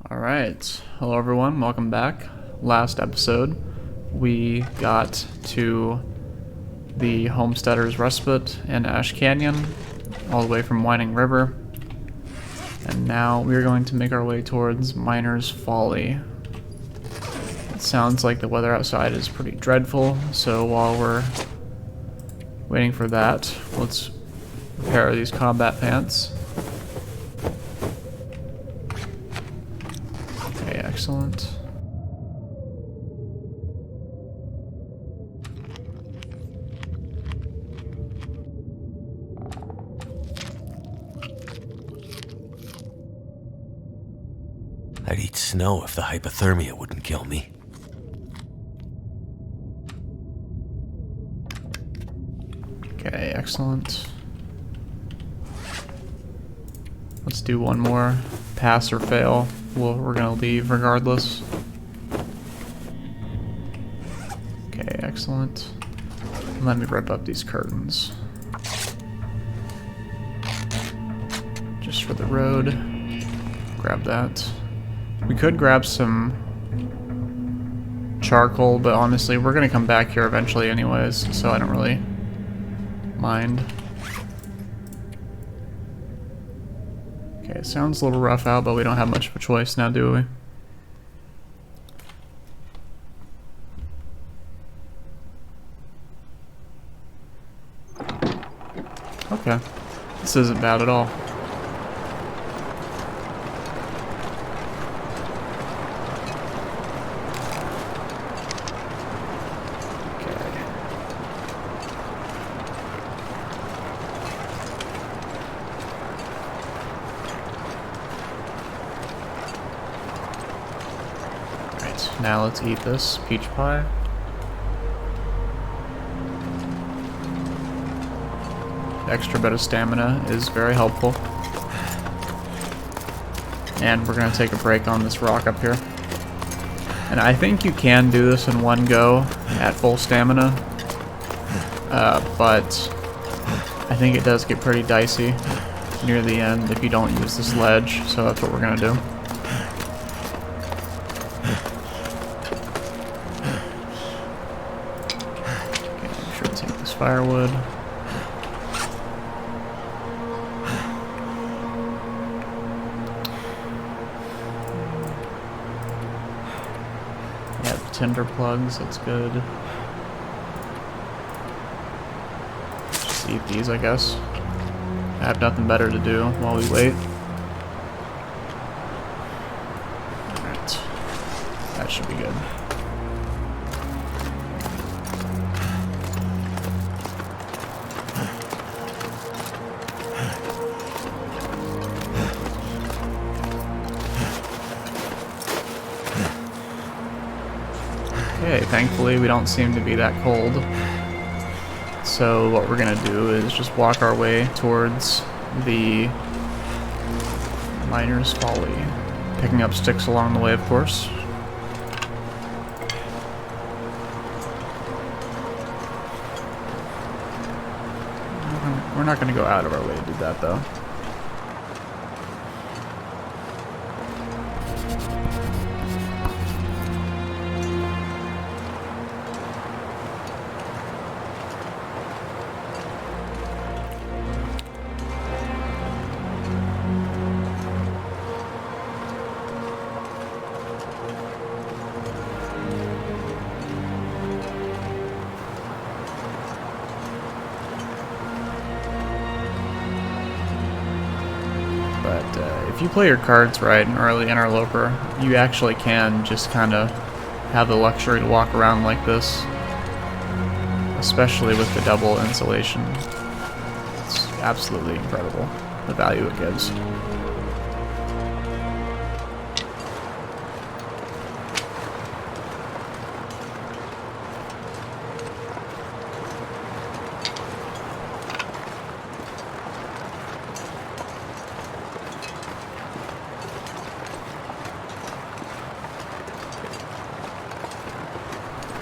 Alright, hello everyone, welcome back. Last episode, we got to the Homesteader's Respite in Ash Canyon, all the way from Winding River. And now we're going to make our way towards Miner's Folly. It sounds like the weather outside is pretty dreadful, so while we're waiting for that, let's repair these combat pants. Okay, excellent. I'd eat snow if the hypothermia wouldn't kill me. Okay, excellent. Let's do one more. Pass or fail. We're gonna leave regardless. Okay, excellent. Let me rip up these curtains. Just for the road. Grab that. We could grab some charcoal, but honestly, we're gonna come back here eventually anyways, so I don't really mind. Okay, it sounds a little rough out, but we don't have much of a choice now, do we? Okay, this isn't bad at all. Now let's eat this peach pie. The extra bit of stamina is very helpful. And we're going to take a break on this rock up here. And I think you can do this in one go at full stamina. But I think it does get pretty dicey near the end if you don't use this ledge. So that's what we're going to do. Firewood. Yeah, the tinder plugs, that's good. Just eat these, I guess. I have nothing better to do while we wait. Alright. That should be good. Okay, thankfully we don't seem to be that cold. So what we're gonna do is just walk our way towards the Miner's Folly. Picking up sticks along the way, of course. We're not gonna go out of our way to do that though. If you play your cards right in early Interloper, you actually can just kind of have the luxury to walk around like this, especially with the double insulation. It's absolutely incredible, the value it gives.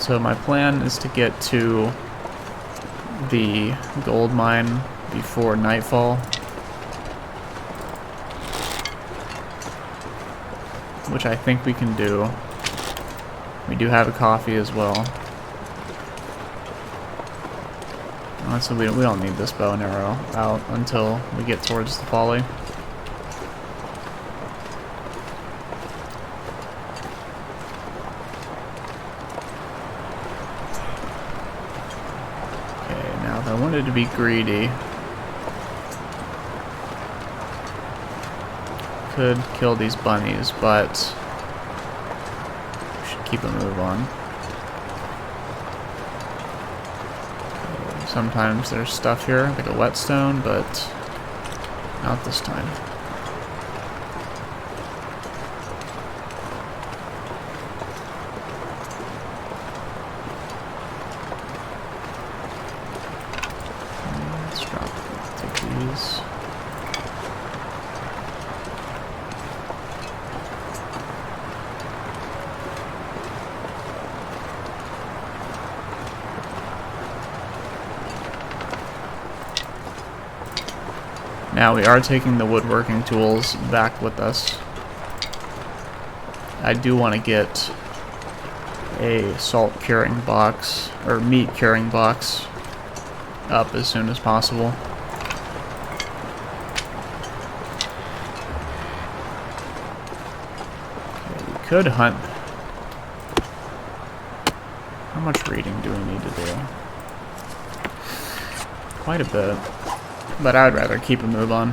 So my plan is to get to the gold mine before nightfall. which I think we can do. We do have a coffee as well. Honestly, we don't need this bow and arrow out until we get towards the folly. Okay, now if I wanted to be greedy, could kill these bunnies, but we should keep a move on. Sometimes there's stuff here, like a whetstone, but not this time. Let's take these. Now we are taking the woodworking tools back with us. I do want to get a salt curing box, or meat curing box, up as soon as possible. Okay, we could hunt. How much reading do we need to do? Quite a bit. But I'd rather keep a move on.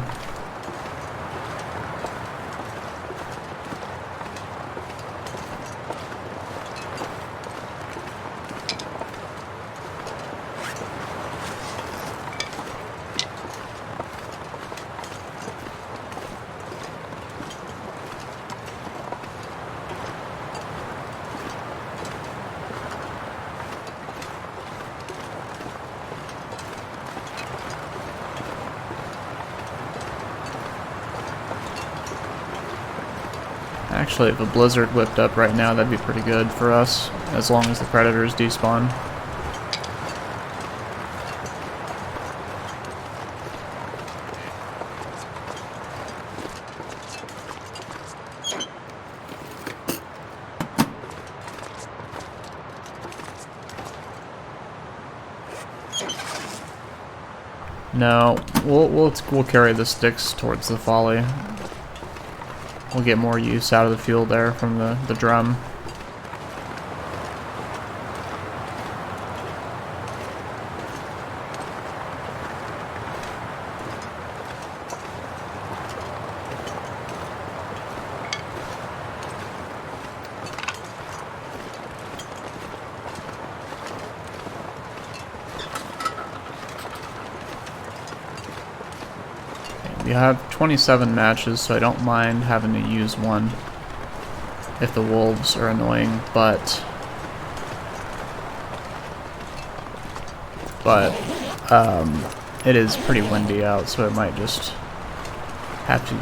Actually, if a blizzard whipped up right now, that'd be pretty good for us, as long as the predators despawn. No, we'll carry the sticks towards the folly. We'll get more use out of the fuel there from the drum. We have 27 matches, so I don't mind having to use one if the wolves are annoying, but it is pretty windy out, so it might just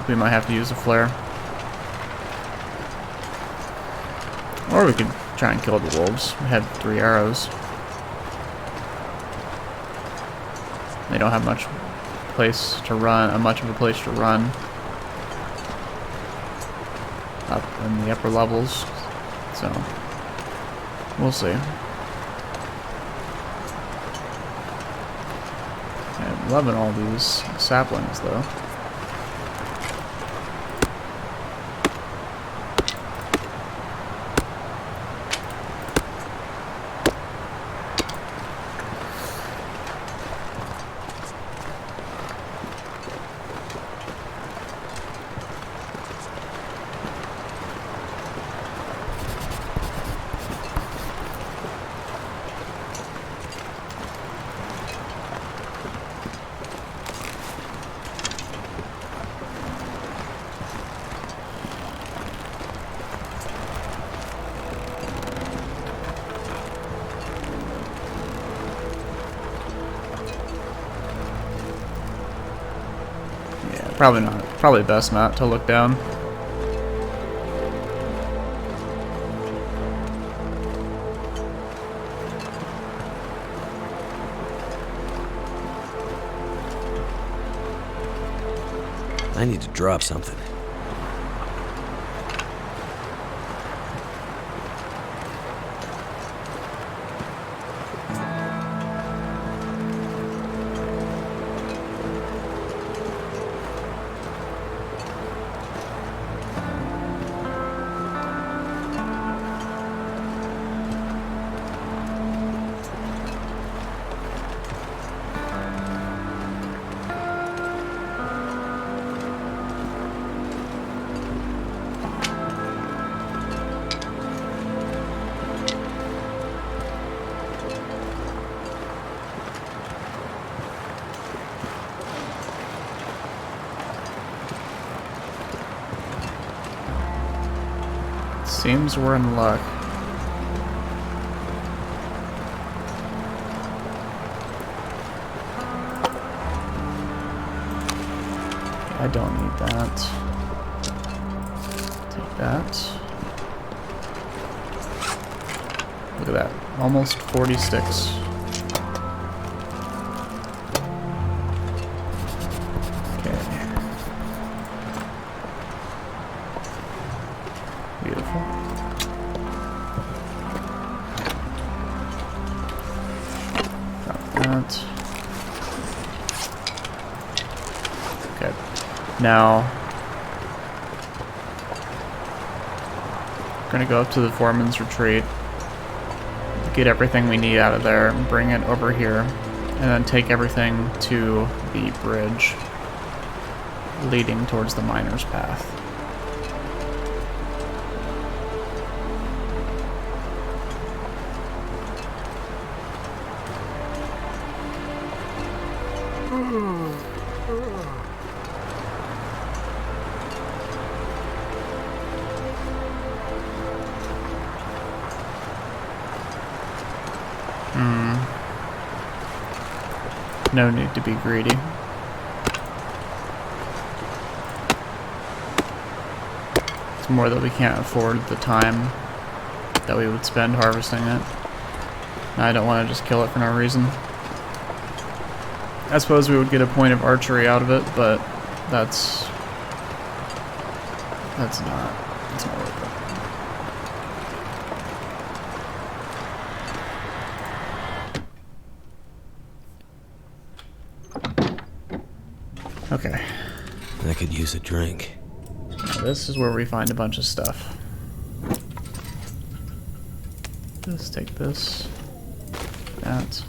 we might have to use a flare. Or we could try and kill the wolves. We have 3 arrows. They don't have much place to run, much of a place to run up in the upper levels, so we'll see. I'm loving all these saplings though. Probably not. Probably best not to look down. I need to drop something. Seems we're in luck. I don't need that. Take that. Look at that. Almost 40 sticks. Okay. Beautiful. Drop that. Okay. Now, we're gonna go up to the foreman's retreat, get everything we need out of there, and bring it over here, and then take everything to the bridge leading towards the miner's path. No need to be greedy. It's more that we can't afford the time that we would spend harvesting it. I don't want to just kill it for no reason. I suppose we would get a point of archery out of it, but that's not worth it. Okay. I could use a drink. Now this is where we find a bunch of stuff. Take this. That.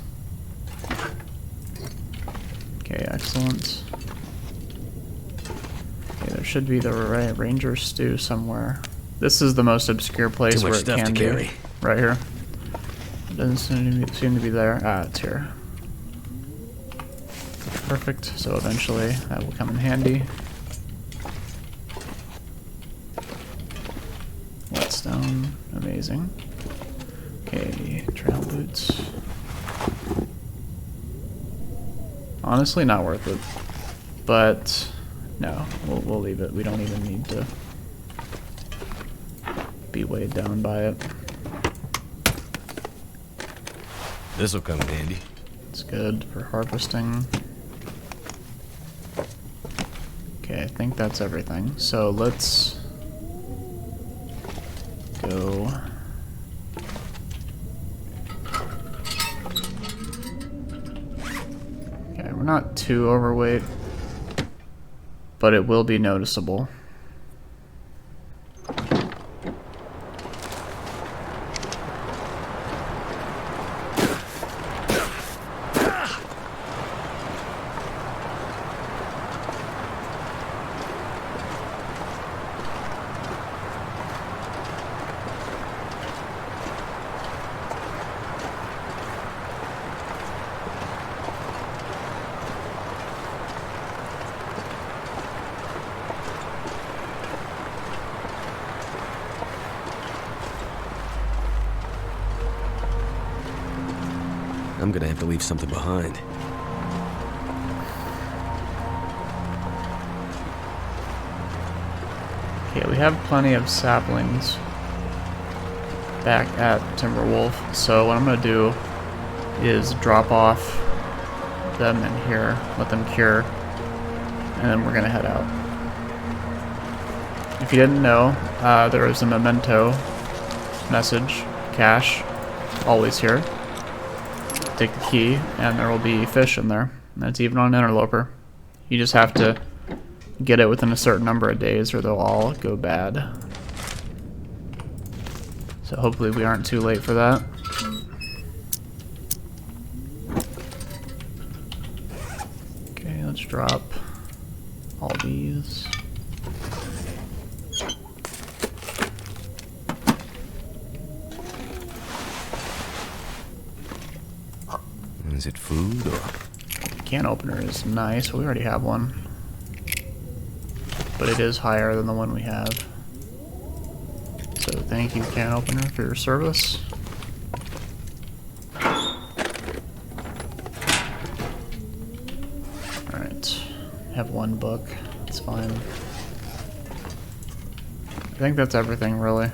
Okay, excellent. Okay, there should be the right ranger stew somewhere. This is the most obscure place where it can be. Right here. It doesn't seem to be there. Ah, it's here. Perfect, so eventually that will come in handy. Whetstone, amazing. Okay, trail boots. Honestly, not worth it. But, no, we'll leave it. We don't even need to be weighed down by it. This'll come in handy. It's good for harvesting. Okay, I think that's everything. So let's go. Okay, we're not too overweight, but it will be noticeable. I'm gonna have to leave something behind. Okay, we have plenty of saplings back at Timberwolf, so what I'm going to do is drop off them in here, let them cure, and then we're going to head out. If you didn't know, there is a memento message, cache, always here. Take the key, and there will be fish in there. That's even on Interloper. You just have to get it within a certain number of days or they'll all go bad. So hopefully we aren't too late for that. Okay, let's drop all these. Is it food or? The can opener is nice. We already have one. But it is higher than the one we have. So So thank you, can opener, for your service. Alright. Have one book. It's fine. I think that's everything, really.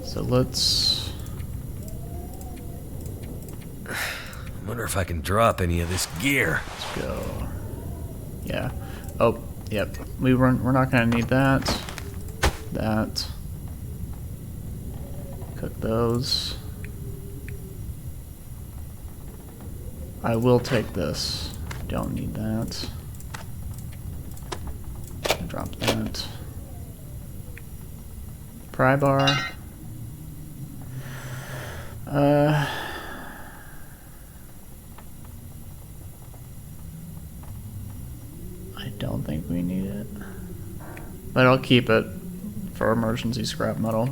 So let's... Wonder if I can drop any of this gear. Let's go. Yeah. Oh, yep. We're not gonna need that. That. Cook those. I will take this. Don't need that. Drop that. Pry bar. I don't think we need it. But I'll keep it for emergency scrap metal.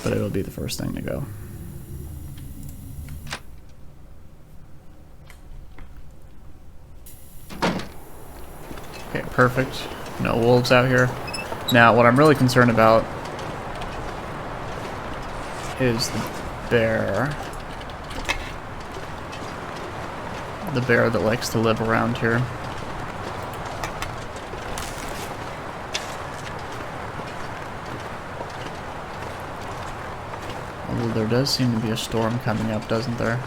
But it'll be the first thing to go. Okay, perfect. No wolves out here. Now, what I'm really concerned about is the bear. The bear that likes to live around here. Although there does seem to be a storm coming up, doesn't there?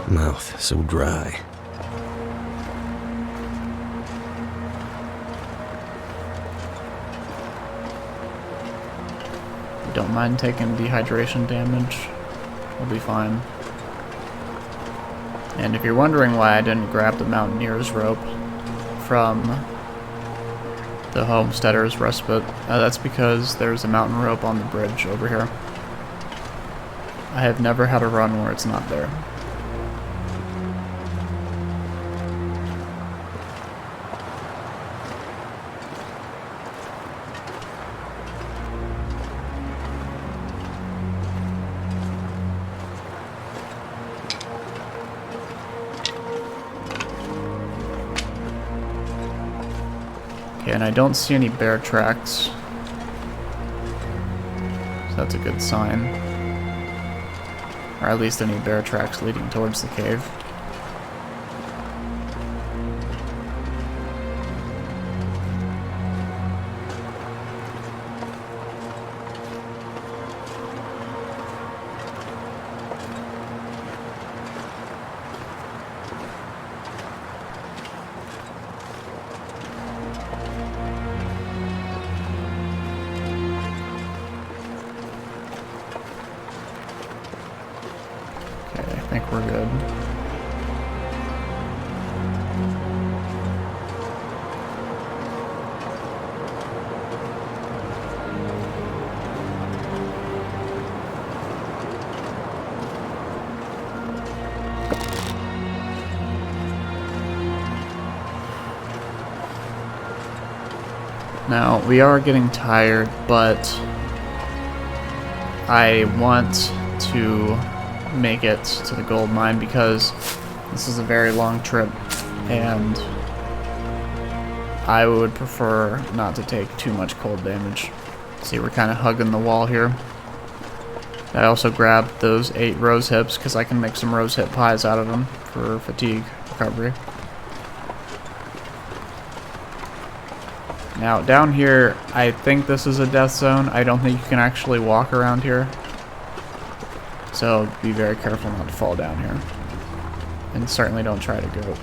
Mouth so dry. Don't mind taking dehydration damage. We'll be fine. And if you're wondering why I didn't grab the Mountaineer's rope from the Homesteader's Respite, that's because there's a mountain rope on the bridge over here. I have never had a run where it's not there. Okay, and I don't see any bear tracks. So that's a good sign. Or at least any bear tracks leading towards the cave. I think we're good. Now, we are getting tired, but I want to make it to the gold mine because this is a very long trip and I would prefer not to take too much cold damage. See, we're kind of hugging the wall here. I also grabbed those 8 rose hips because I can make some rose hip pies out of them for fatigue recovery. Now down here, I think this is a death zone. I don't think you can actually walk around here. So be very careful not to fall down here. And certainly don't try to go.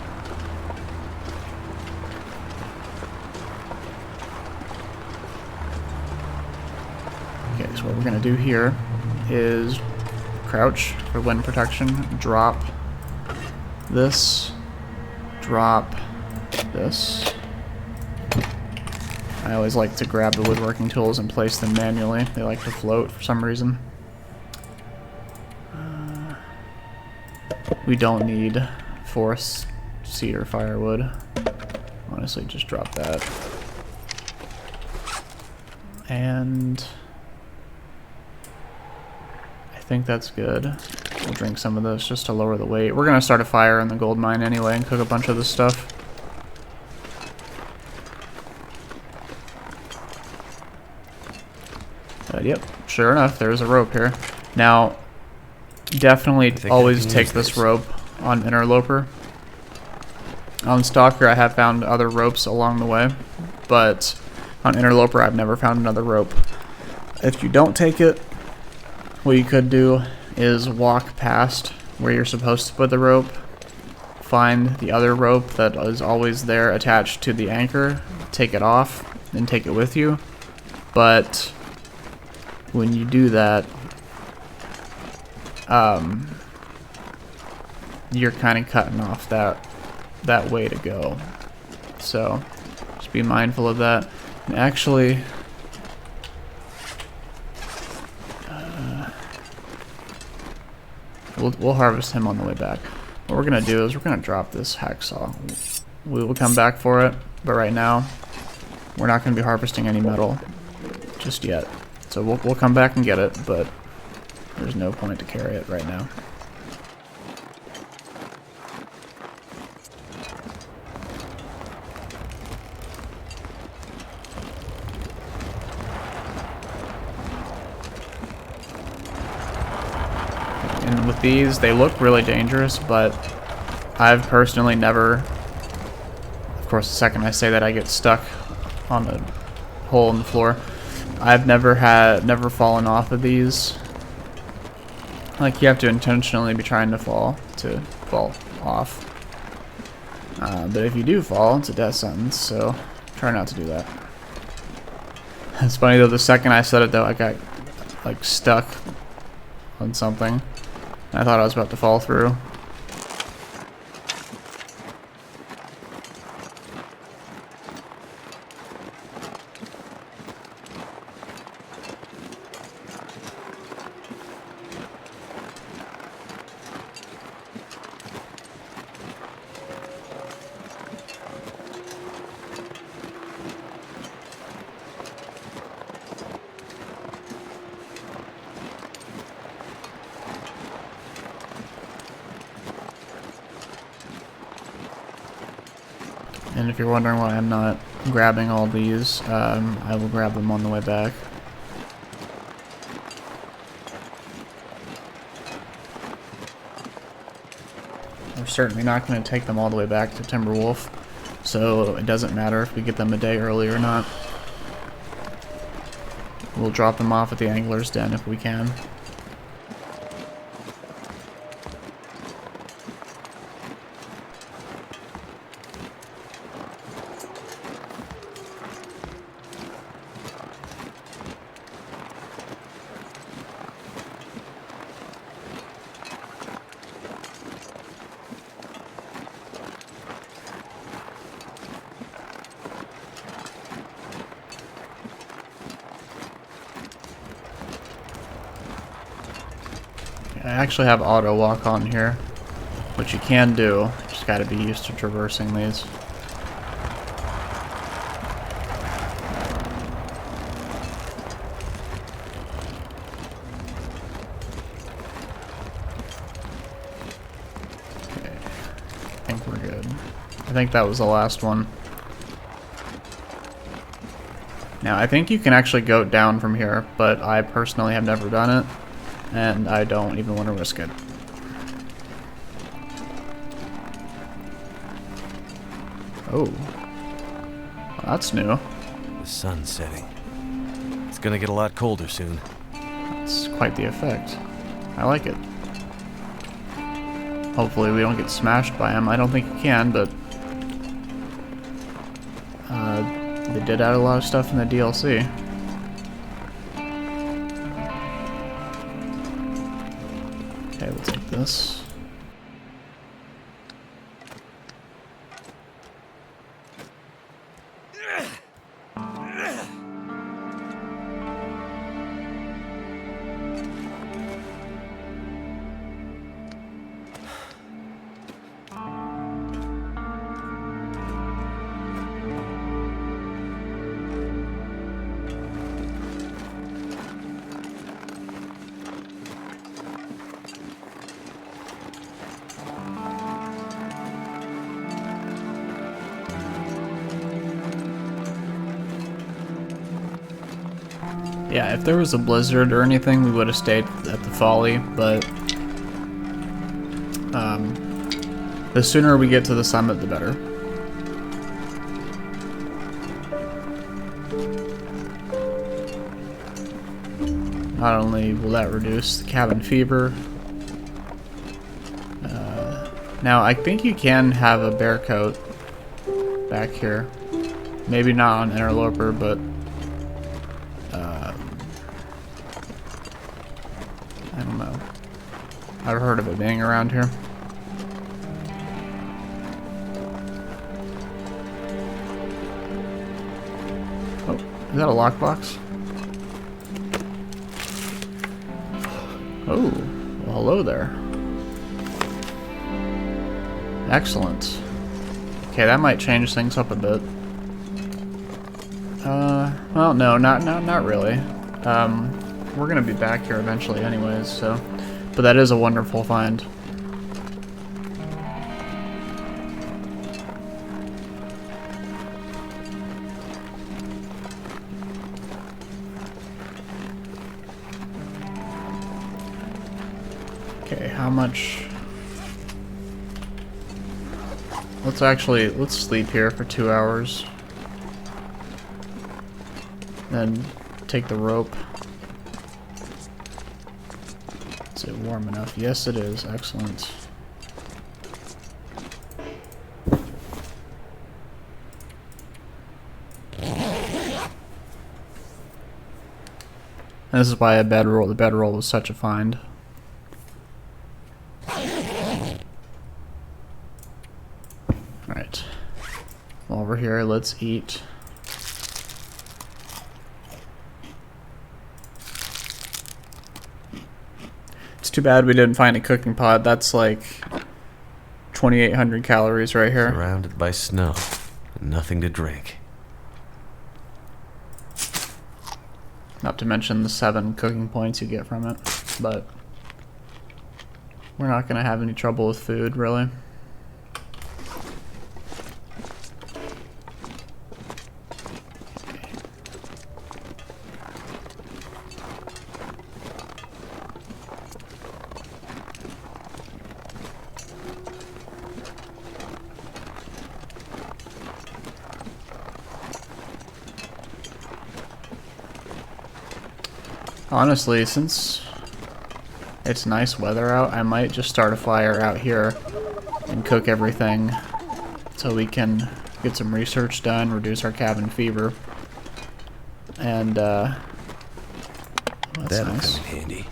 Okay, so what we're gonna do here is crouch for wind protection, drop this, drop this. I always like to grab the woodworking tools and place them manually. They like to float for some reason. We don't need forest cedar firewood. Honestly, just drop that. And I think that's good. We'll drink some of this just to lower the weight. We're gonna start a fire in the gold mine anyway and cook a bunch of this stuff. But yep, sure enough, there's a rope here. Now, definitely always take this rope on Interloper. On Stalker, I have found other ropes along the way, but on Interloper, I've never found another rope. If you don't take it, what you could do is walk past where you're supposed to put the rope, find the other rope that is always there attached to the anchor, take it off, and take it with you. But when you do that, you're kind of cutting off that way to go. So just be mindful of that. And actually, we'll harvest him on the way back. What we're gonna do is we're gonna drop this hacksaw. We will come back for it, but right now we're not gonna be harvesting any metal just yet. So we'll come back and get it, but there's no point to carry it right now. And with these, they look really dangerous, but I've personally never... Of course, the second I say that, I get stuck on a hole in the floor. I've never fallen off of these. Like, you have to intentionally be trying to fall off. But if you do fall, it's a death sentence, so try not to do that. It's funny though, the second I said it though, I got like stuck on something. I thought I was about to fall through. And if you're wondering why I'm not grabbing all these, I will grab them on the way back. We're certainly not going to take them all the way back to Timberwolf, so it doesn't matter if we get them a day early or not. We'll drop them off at the Angler's Den if we can. I actually have auto walk on here, which you can do. Just gotta be used to traversing these. Okay, I think we're good. I think that was the last one. Now, I think you can actually go down from here, but I personally have never done it. And I don't even want to risk it. Oh. Well, that's new. The sun's setting. It's gonna get a lot colder soon. That's quite the effect. I like it. Hopefully we don't get smashed by him. I don't think you can, but... they did add a lot of stuff in the DLC. Okay, we'll take this. Yeah, if there was a blizzard or anything, we would have stayed at the Folly, but the sooner we get to the summit, the better. Not only will that reduce the cabin fever, now I think you can have a bear coat back here. Maybe not on Interloper, but I don't know. I've heard of it being around here. Oh, is that a lockbox? Oh, well, hello there. Excellent. Okay, that might change things up a bit. Well, no, not really. We're gonna be back here eventually anyways, so... But that is a wonderful find. Okay, how much... Let's sleep here for 2 hours. Then take the rope. Is it warm enough? Yes, it is. Excellent. This is why the bedroll was such a find. Alright. While we're here, let's eat. It's too bad we didn't find a cooking pot. That's like 2,800 calories right here. Surrounded by snow and nothing to drink. Not to mention the 7 cooking points you get from it. But we're not going to have any trouble with food, really. Honestly, since it's nice weather out, I might just start a fire out here and cook everything so we can get some research done, reduce our cabin fever, and that's That'll nice. come in handy.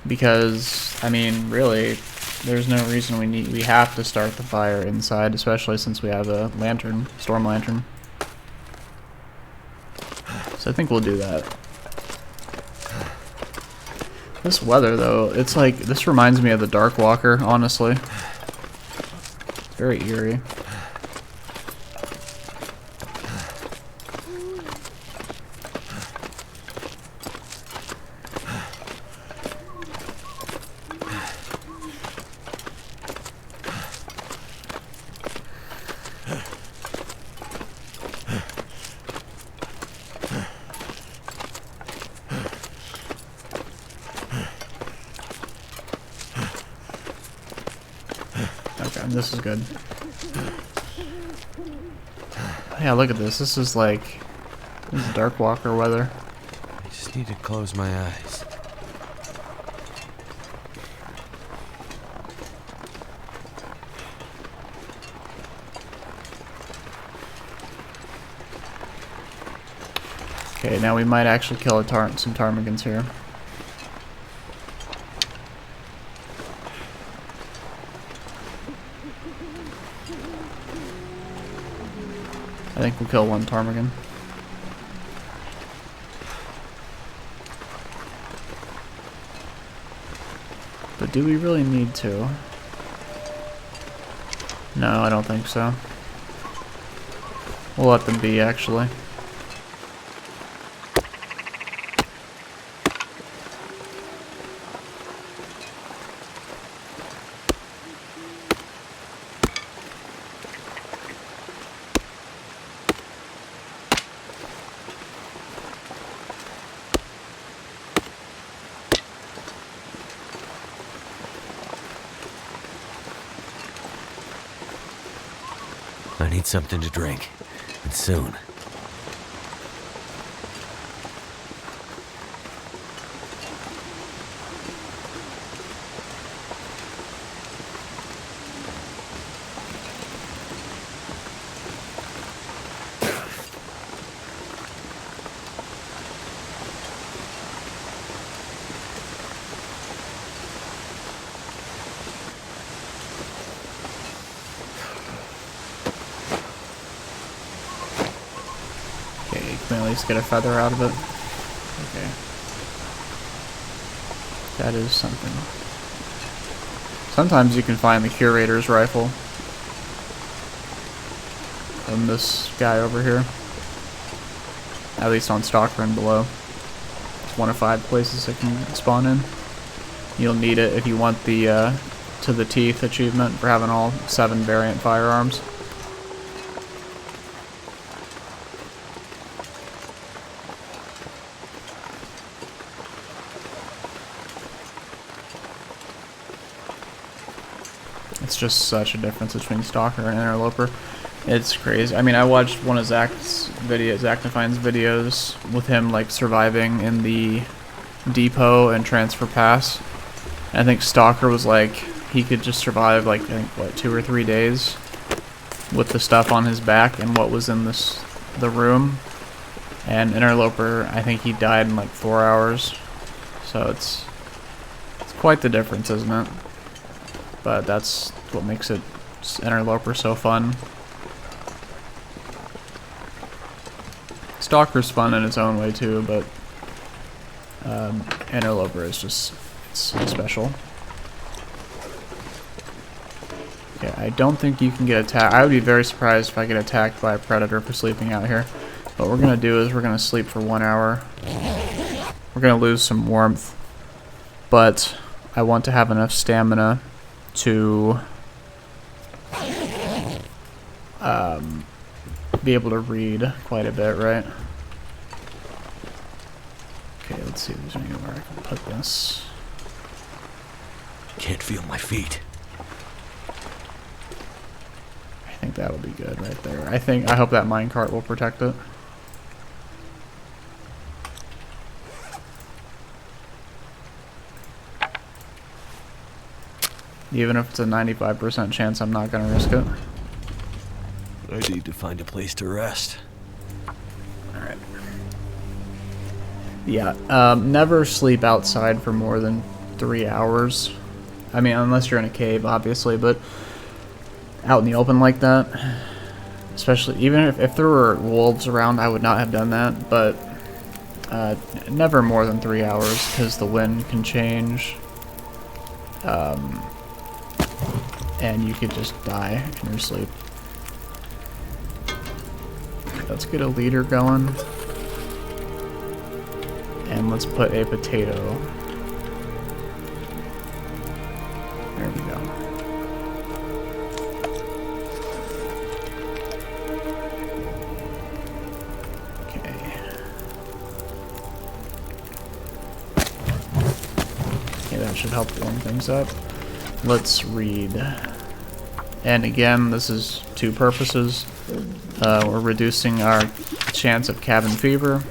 Because, I mean, really, there's no reason we have to start the fire inside, especially since we have a lantern, storm lantern. So I think we'll do that. This weather, though, it's like, this reminds me of the Dark Walker, honestly. It's very eerie. This is good. Yeah, look at this. This is Dark Walker weather. I just need to close my eyes. Okay, now we might actually kill some ptarmigans here. I think we'll kill one ptarmigan. But do we really need to? No, I don't think so. We'll let them be, actually. I need something to drink. And soon. Can we at least get a feather out of it? Okay. That is something. Sometimes you can find the curator's rifle from this guy over here. At least on Stalker and below. It's one of 5 places it can spawn in. You'll need it if you want the to the teeth achievement for having all 7 variant firearms. It's just such a difference between Stalker and Interloper. It's crazy. I mean, I watched one of Zach's videos, Zach Define's videos, with him like surviving in the depot and transfer pass. And I think Stalker was like, he could just survive like, I think, what, 2 or 3 days with the stuff on his back and what was in the room. And Interloper, I think he died in like 4 hours. So it's quite the difference, isn't it? But that's what makes it Interloper so fun. Stalker's fun in its own way too, but Interloper is just special. Okay, I don't think you can get attacked. I would be very surprised if I get attacked by a predator for sleeping out here. What we're gonna do is we're gonna sleep for 1 hour. We're gonna lose some warmth, but I want to have enough stamina to be able to read quite a bit, right? Okay, let's see if there's anywhere I can put this. Can't feel my feet. I think that'll be good right there. I hope that minecart will protect it. Even if it's a 95% chance, I'm not going to risk it. I need to find a place to rest. Alright. Yeah, never sleep outside for more than 3 hours. I mean, unless you're in a cave, obviously, but out in the open like that, especially, even if there were wolves around, I would not have done that, but never more than 3 hours, because the wind can change. And you could just die in your sleep. Let's get a leader going. And let's put a potato. There we go. Okay. Okay, that should help warm things up. Let's read. And again, this is 2 purposes. We're reducing our chance of cabin fever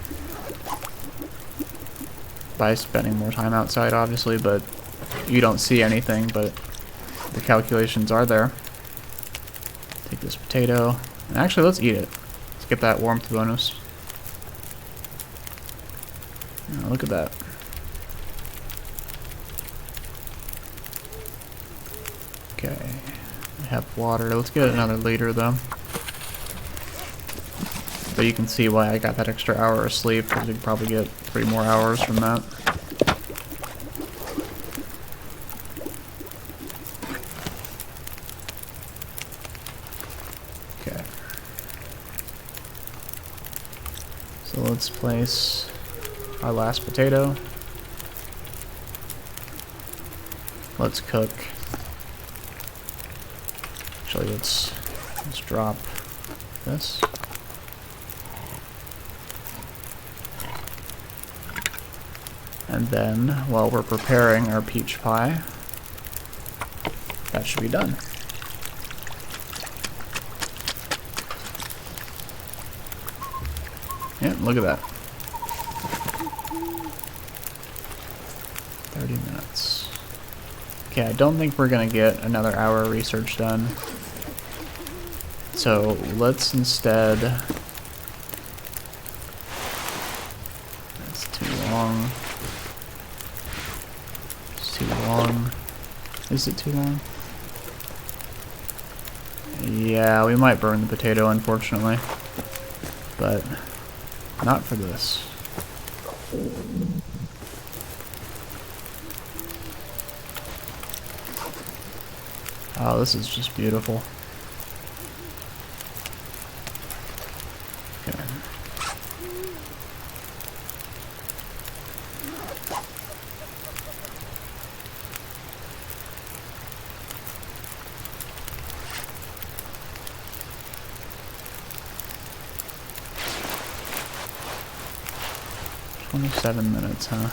by spending more time outside, obviously, but you don't see anything, but the calculations are there. Take this potato, and actually let's eat it. Let's get that warmth bonus. Oh, look at that. Okay, we have water. Let's get another liter though. But you can see why I got that extra hour of sleep, because we could probably get 3 more hours from that. Okay. So let's place our last potato. Let's cook. Actually, let's drop this. And then, while we're preparing our peach pie, that should be done. Yeah, look at that. 30 minutes. Okay, I don't think we're gonna get another hour of research done. So let's instead... That's too long. It's too long. Is it too long? Yeah, we might burn the potato, unfortunately. But not for this. Oh, this is just beautiful. Okay. "27 minutes, huh?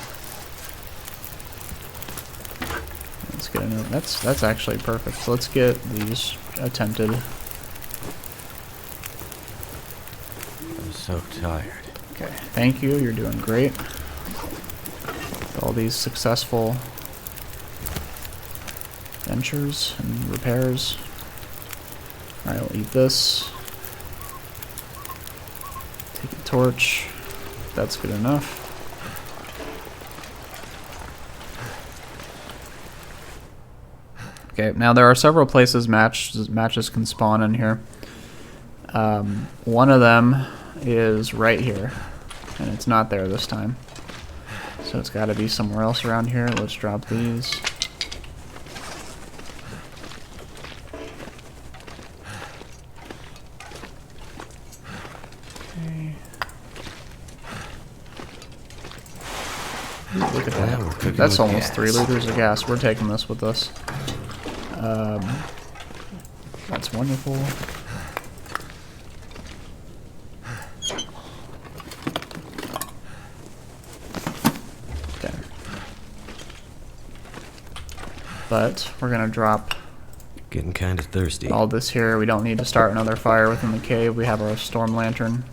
Let's get another. That's actually perfect. So let's get these attempted. I'm so tired. Okay, thank you. You're doing great. All these successful ventures and repairs. Alright, we'll eat this. Take a torch. That's good enough. Okay, now there are several places matches can spawn in here. One of them is right here, and it's not there this time. So it's got to be somewhere else around here. Let's drop these. Okay. Ooh, look at that. That's almost 3 liters of gas. We're taking this with us. That's wonderful. Okay. But we're gonna drop Getting kind of thirsty. all this here. We don't need to start another fire within the cave. We have our storm lantern.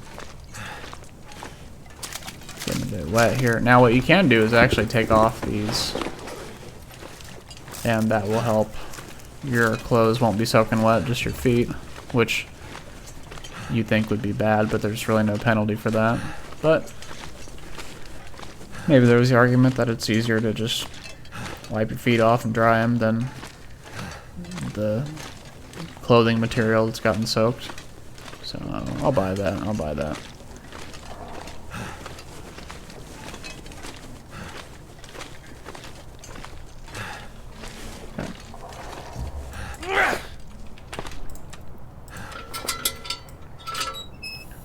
Getting a bit wet here. Now what you can do is actually take off these, and that will help. Your clothes won't be soaking wet, just your feet, which you think would be bad, but there's really no penalty for that. But maybe there was the argument that it's easier to just wipe your feet off and dry them than the clothing material that's gotten soaked. So I'll buy that. I'll buy that.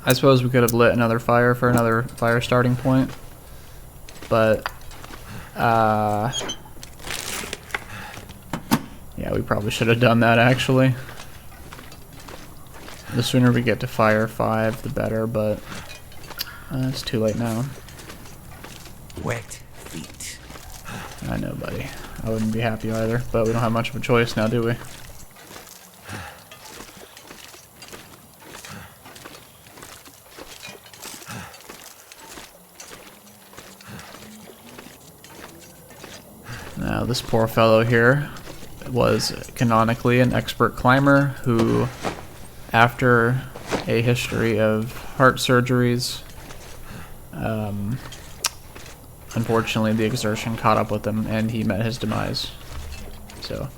I suppose we could have lit another fire for another fire starting point, but yeah, we probably should have done that actually. The sooner we get to fire 5, the better, but it's too late now. Wet feet. I know, buddy. I wouldn't be happy either, but we don't have much of a choice now, do we? Now, this poor fellow here was canonically an expert climber who, after a history of heart surgeries, unfortunately the exertion caught up with him and he met his demise. So,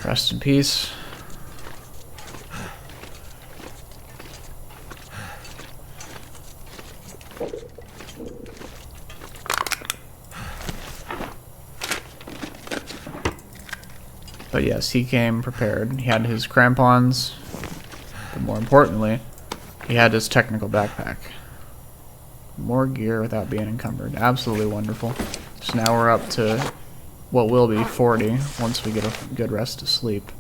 rest in peace. But yes, he came prepared. He had his crampons, but more importantly, he had his technical backpack. More gear without being encumbered. Absolutely wonderful. So now we're up to what will be 40 once we get a good rest of sleep.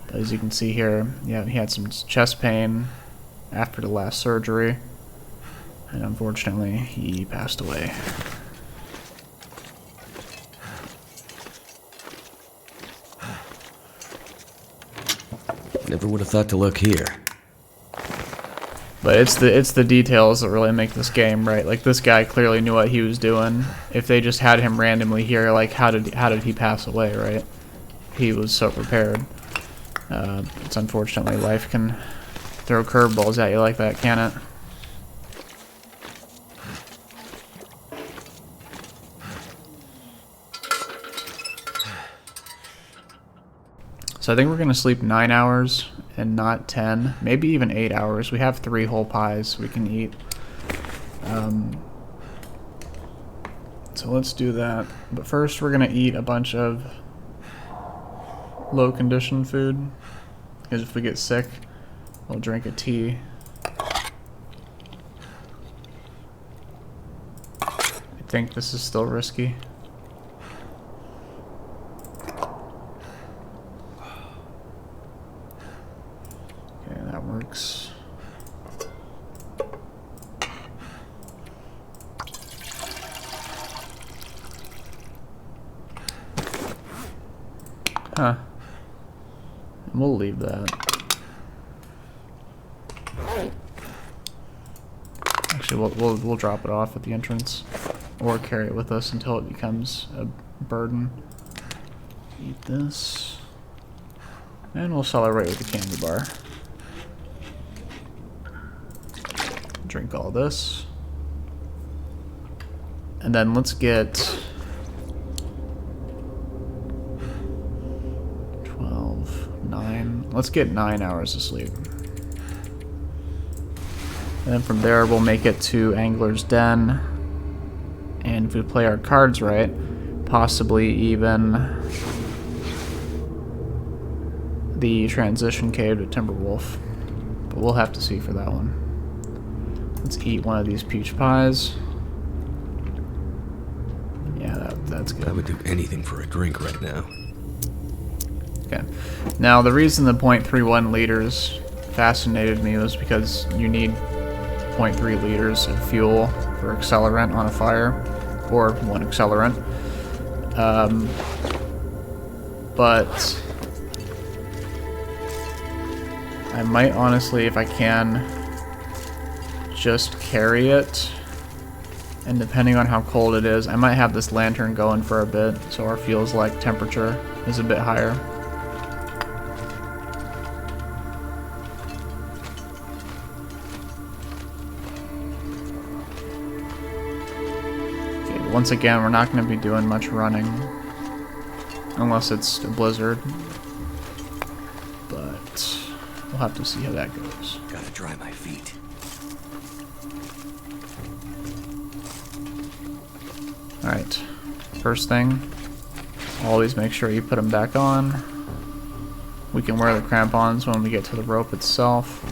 But as you can see here, yeah, he had some chest pain after the last surgery, and unfortunately, he passed away. Never would have thought to look here. But it's the details that really make this game, right? Like, this guy clearly knew what he was doing. If they just had him randomly here, like, how did he pass away, right? He was so prepared. It's unfortunately life can throw curveballs at you like that, can it? So I think we're gonna sleep 9 hours and not 10, maybe even 8 hours. We have 3 whole pies we can eat. So let's do that. But first we're gonna eat a bunch of low condition food, because if we get sick, we'll drink a tea. I think this is still risky. Okay, that works. Huh. And we'll leave that. Actually, we'll drop it off at the entrance, or carry it with us until it becomes a burden. Eat this, and we'll celebrate with the candy bar. Drink all this, and then let's get 12, 9. Let's get 9 hours of sleep. And then from there, we'll make it to Angler's Den. And if we play our cards right, possibly even the transition cave to Timberwolf. But we'll have to see for that one. Let's eat one of these peach pies. Yeah, that's good. I would do anything for a drink right now. Okay. Now, the reason the 0.31 liters fascinated me was because you need 0.3 liters of fuel for accelerant on a fire, or one accelerant. But I might honestly, if I can, just carry it, and depending on how cold it is, I might have this lantern going for a bit, so our feels like temperature is a bit higher. Once again, we're not going to be doing much running unless it's a blizzard, but we'll have to see how that goes. Gotta dry my feet. Alright, first thing, always make sure you put them back on. We can wear the crampons when we get to the rope itself.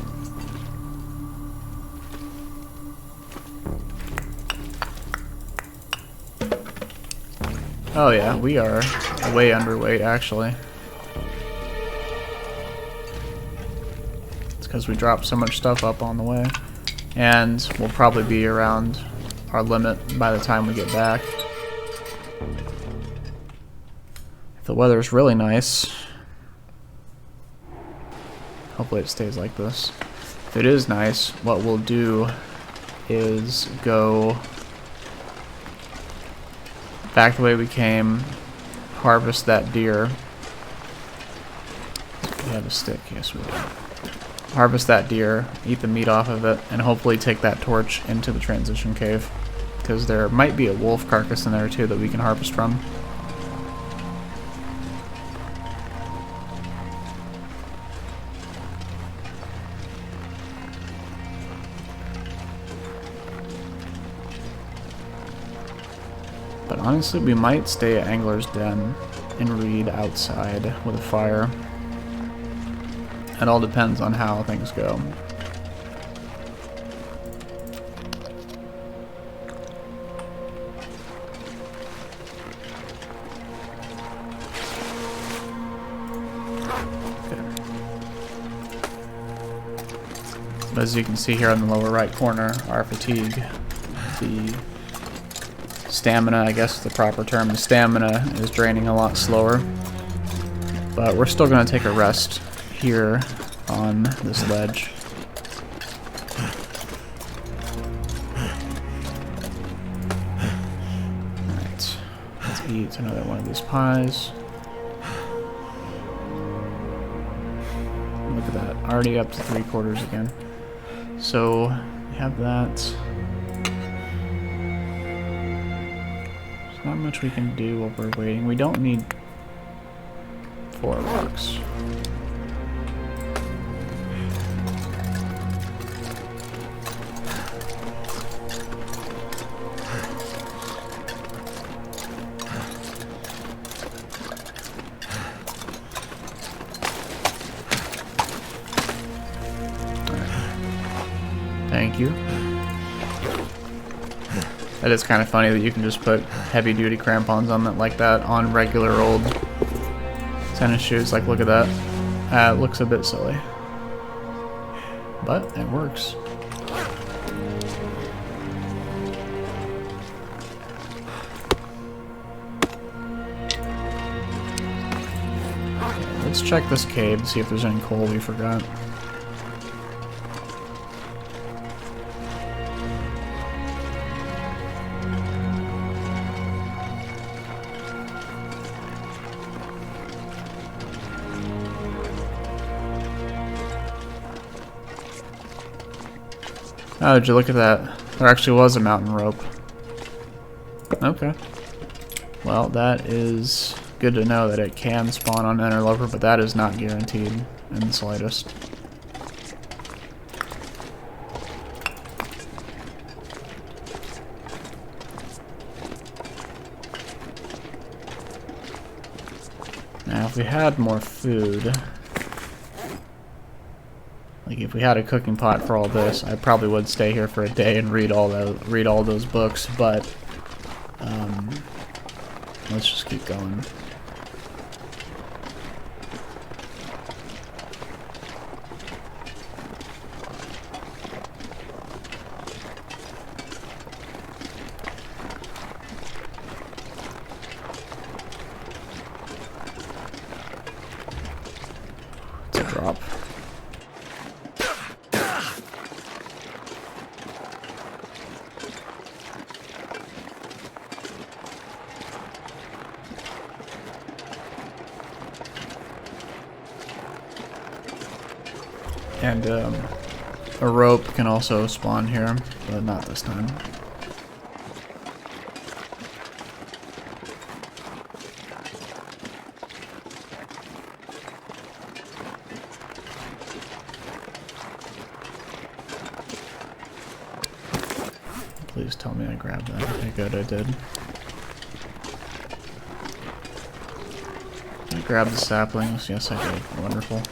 Oh yeah, we are way underweight actually. It's because we dropped so much stuff up on the way. And we'll probably be around our limit by the time we get back. If the weather's really nice, hopefully it stays like this. If it is nice, what we'll do is go back the way we came, harvest that deer. We have a stick, yes we do. Harvest that deer, eat the meat off of it, and hopefully take that torch into the transition cave. Because there might be a wolf carcass in there too that we can harvest from. But honestly, we might stay at Angler's Den and read outside with a fire. It all depends on how things go. Okay. As you can see here on the lower right corner, our fatigue, the stamina, I guess is the proper term, the stamina is draining a lot slower. But we're still going to take a rest here on this ledge. eat another one of these pies. Look at that, already up to 3/4 again. So we have that. There's not much we can do while we're waiting. We don't need 4 rocks. Thank you. That is kind of funny that you can just put heavy-duty crampons on that like that on regular old tennis shoes. Like, look at that. It looks a bit silly, but it works. Let's check this cave to see if there's any coal we forgot. Oh, did you look at that? There actually was a mountain rope. Okay. Well, that is good to know that it can spawn on Interloper, but that is not guaranteed in the slightest. Now, if we had more food... Like, if we had a cooking pot for all this, I probably would stay here for a day and read all those books, but let's just keep going. It's a drop. And a rope can also spawn here, but not this time. Please tell me I grabbed that. Okay, good, I did. I grabbed the saplings. Yes, I did. Wonderful.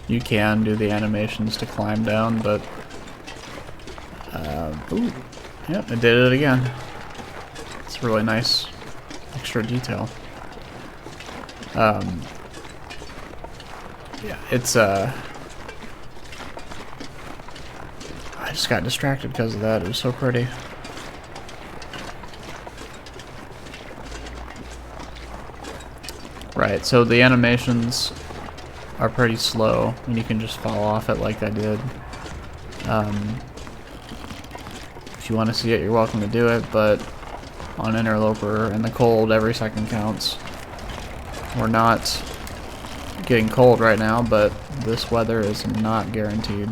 You can do the animations to climb down, but ooh, yep, it did it again. It's a really nice extra detail. Yeah, it's I just got distracted because of that. It was so pretty. Right, so the animations are pretty slow, and you can just fall off it like I did. If you want to see it, you're welcome to do it, but on Interloper in the cold, every second counts. We're not getting cold right now, but this weather is not guaranteed.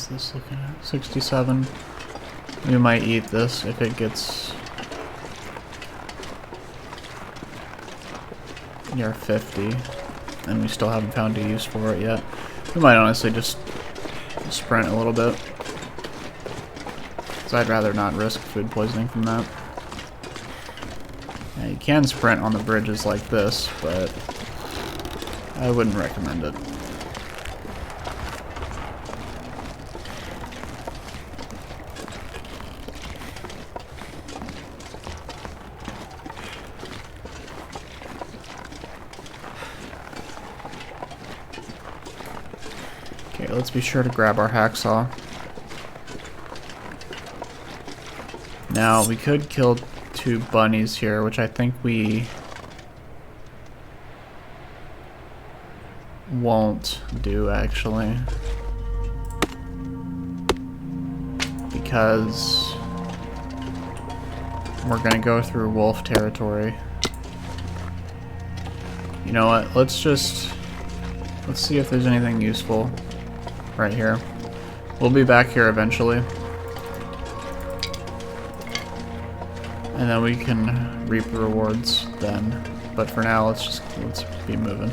What's this looking at? 67. We might eat this if it gets near 50, and we still haven't found a use for it yet. We might honestly just sprint a little bit, because I'd rather not risk food poisoning from that. Yeah, you can sprint on the bridges like this, but I wouldn't recommend it. Okay, let's be sure to grab our hacksaw. Now, we could kill 2 bunnies here, which I think we won't do, actually. Because we're gonna go through wolf territory. You know what, let's see if there's anything useful right here. We'll be back here eventually. And then we can reap the rewards then. But for now, let's be moving.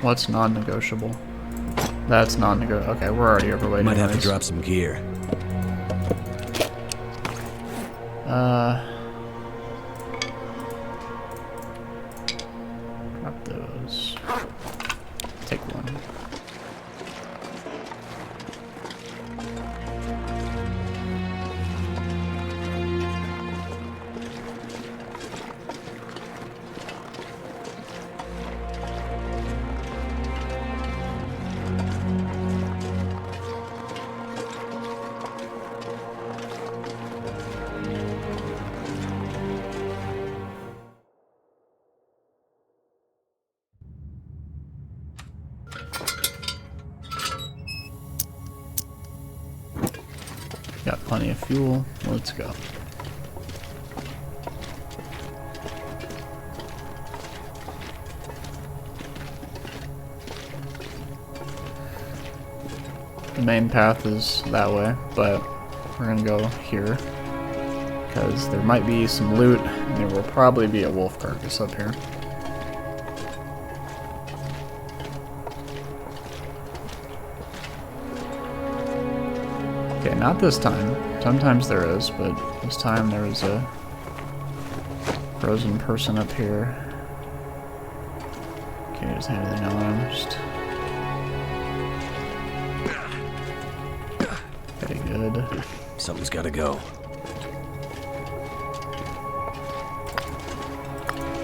What's non-negotiable? That's non-negotiable. Okay, we're already overweight. Might have to drop some gear. Drop those. Take one. Got plenty of fuel. Let's go. The main path is that way, but we're gonna go here because there might be some loot, and there will probably be a wolf carcass up here. Okay, not this time. Sometimes there is, but this time there is a frozen person up here. Okay, does have anything on? Just very good. Something's gotta go.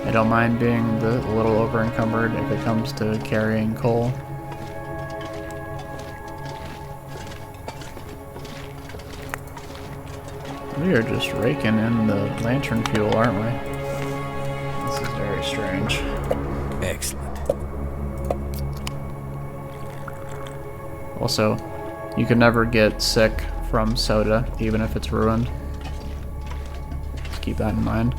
I don't mind being a little over encumbered if it comes to carrying coal. We are just raking in the lantern fuel, aren't we? This is very strange. Excellent. Also, you can never get sick from soda, even if it's ruined. Just keep that in mind.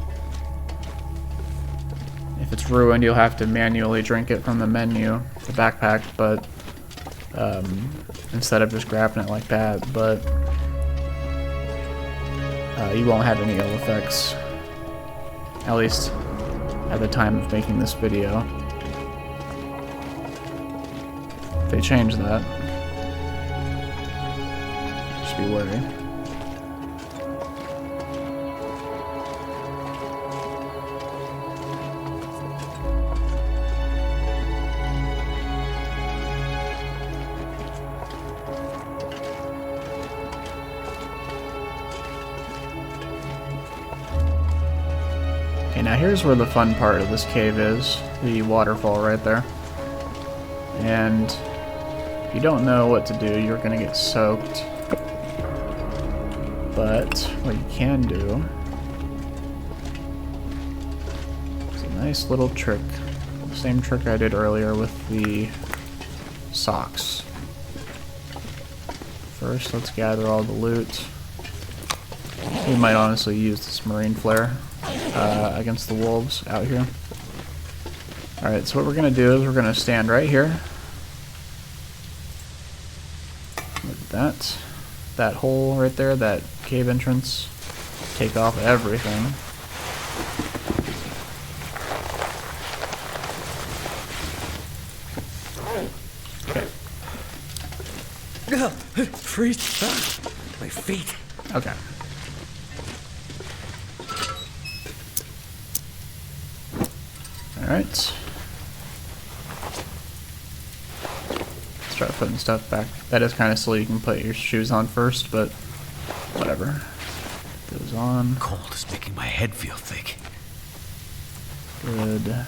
If it's ruined, you'll have to manually drink it from the menu, the backpack, but instead of just grabbing it like that, but you won't have any ill effects, at least at the time of making this video. If they change that, just be wary. now here's where the fun part of this cave is. The waterfall right there. And if you don't know what to do, you're going to get soaked. But what you can do is a nice little trick. The same trick I did earlier with the socks. First, let's gather all the loot. We might honestly use this marine flare against the wolves out here. Alright, so what we're going to do is we're going to stand right here. Look at that. That hole right there, that cave entrance. Take off everything. Okay. Freeze. My feet. Okay. Alright. Start putting stuff back. That is kind of silly. You can put your shoes on first, but whatever. Goes on. Cold is making my head feel thick. Good.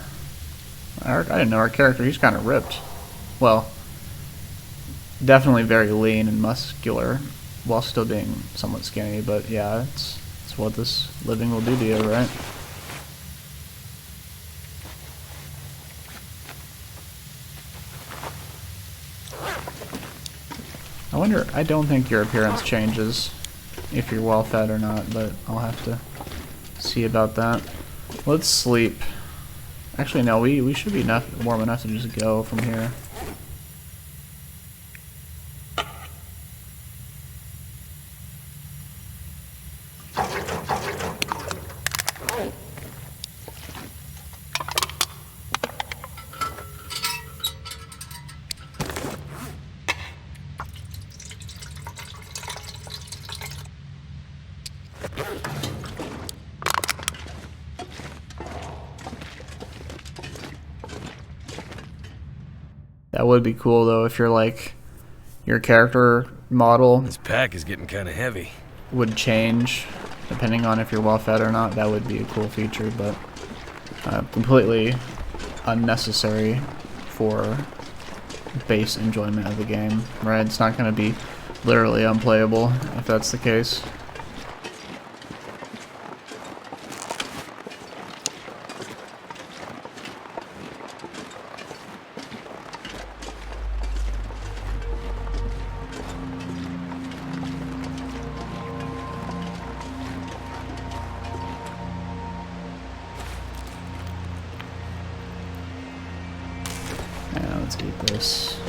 I didn't know our character. He's kind of ripped. Well, definitely very lean and muscular, while still being somewhat skinny. But yeah, it's what this living will do to you, right? I wonder, I don't think your appearance changes if you're well fed or not, but I'll have to see about that. Let's sleep. Actually, no, we should be warm enough to just go from here. That would be cool though if you're like your character model This pack is getting kind of heavy. would change depending on if you're well fed or not. That would be a cool feature, but completely unnecessary for base enjoyment of the game, right? It's not going to be literally unplayable if that's the case. Now let's eat this.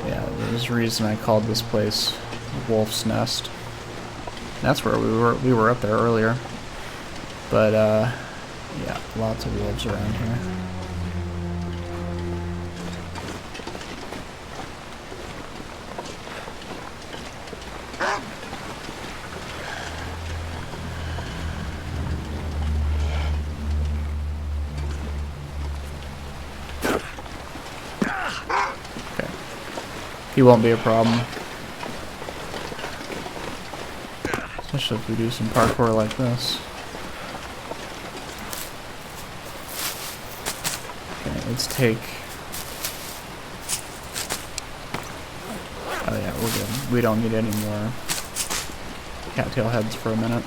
Yeah, there's a reason I called this place Wolf's Nest. That's where we were up there earlier. But yeah, lots of wolves around here. Okay. He won't be a problem. Especially if we do some parkour like this. Okay, let's take... Oh yeah, we're good. We don't need any more cattail heads for a minute.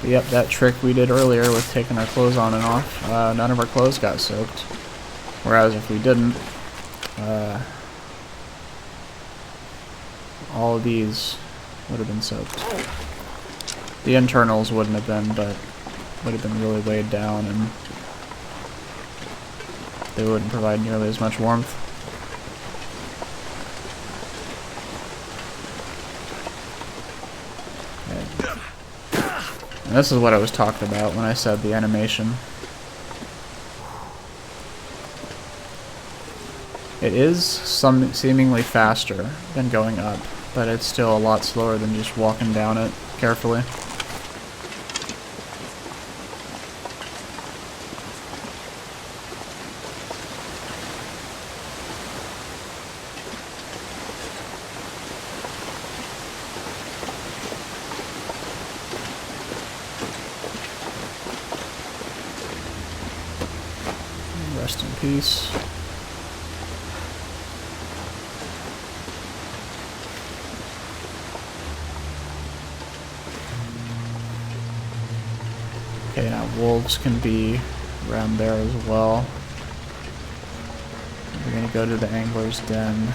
Yep, that trick we did earlier with taking our clothes on and off, none of our clothes got soaked. Whereas if we didn't, all of these would have been soaked. The internals wouldn't have been, but would have been really weighed down, and they wouldn't provide nearly as much warmth. And this is what I was talking about when I said the animation. It is seemingly faster than going up, but it's still a lot slower than just walking down it carefully. Rest in peace. Okay, now wolves can be around there as well. We're gonna go to the angler's den.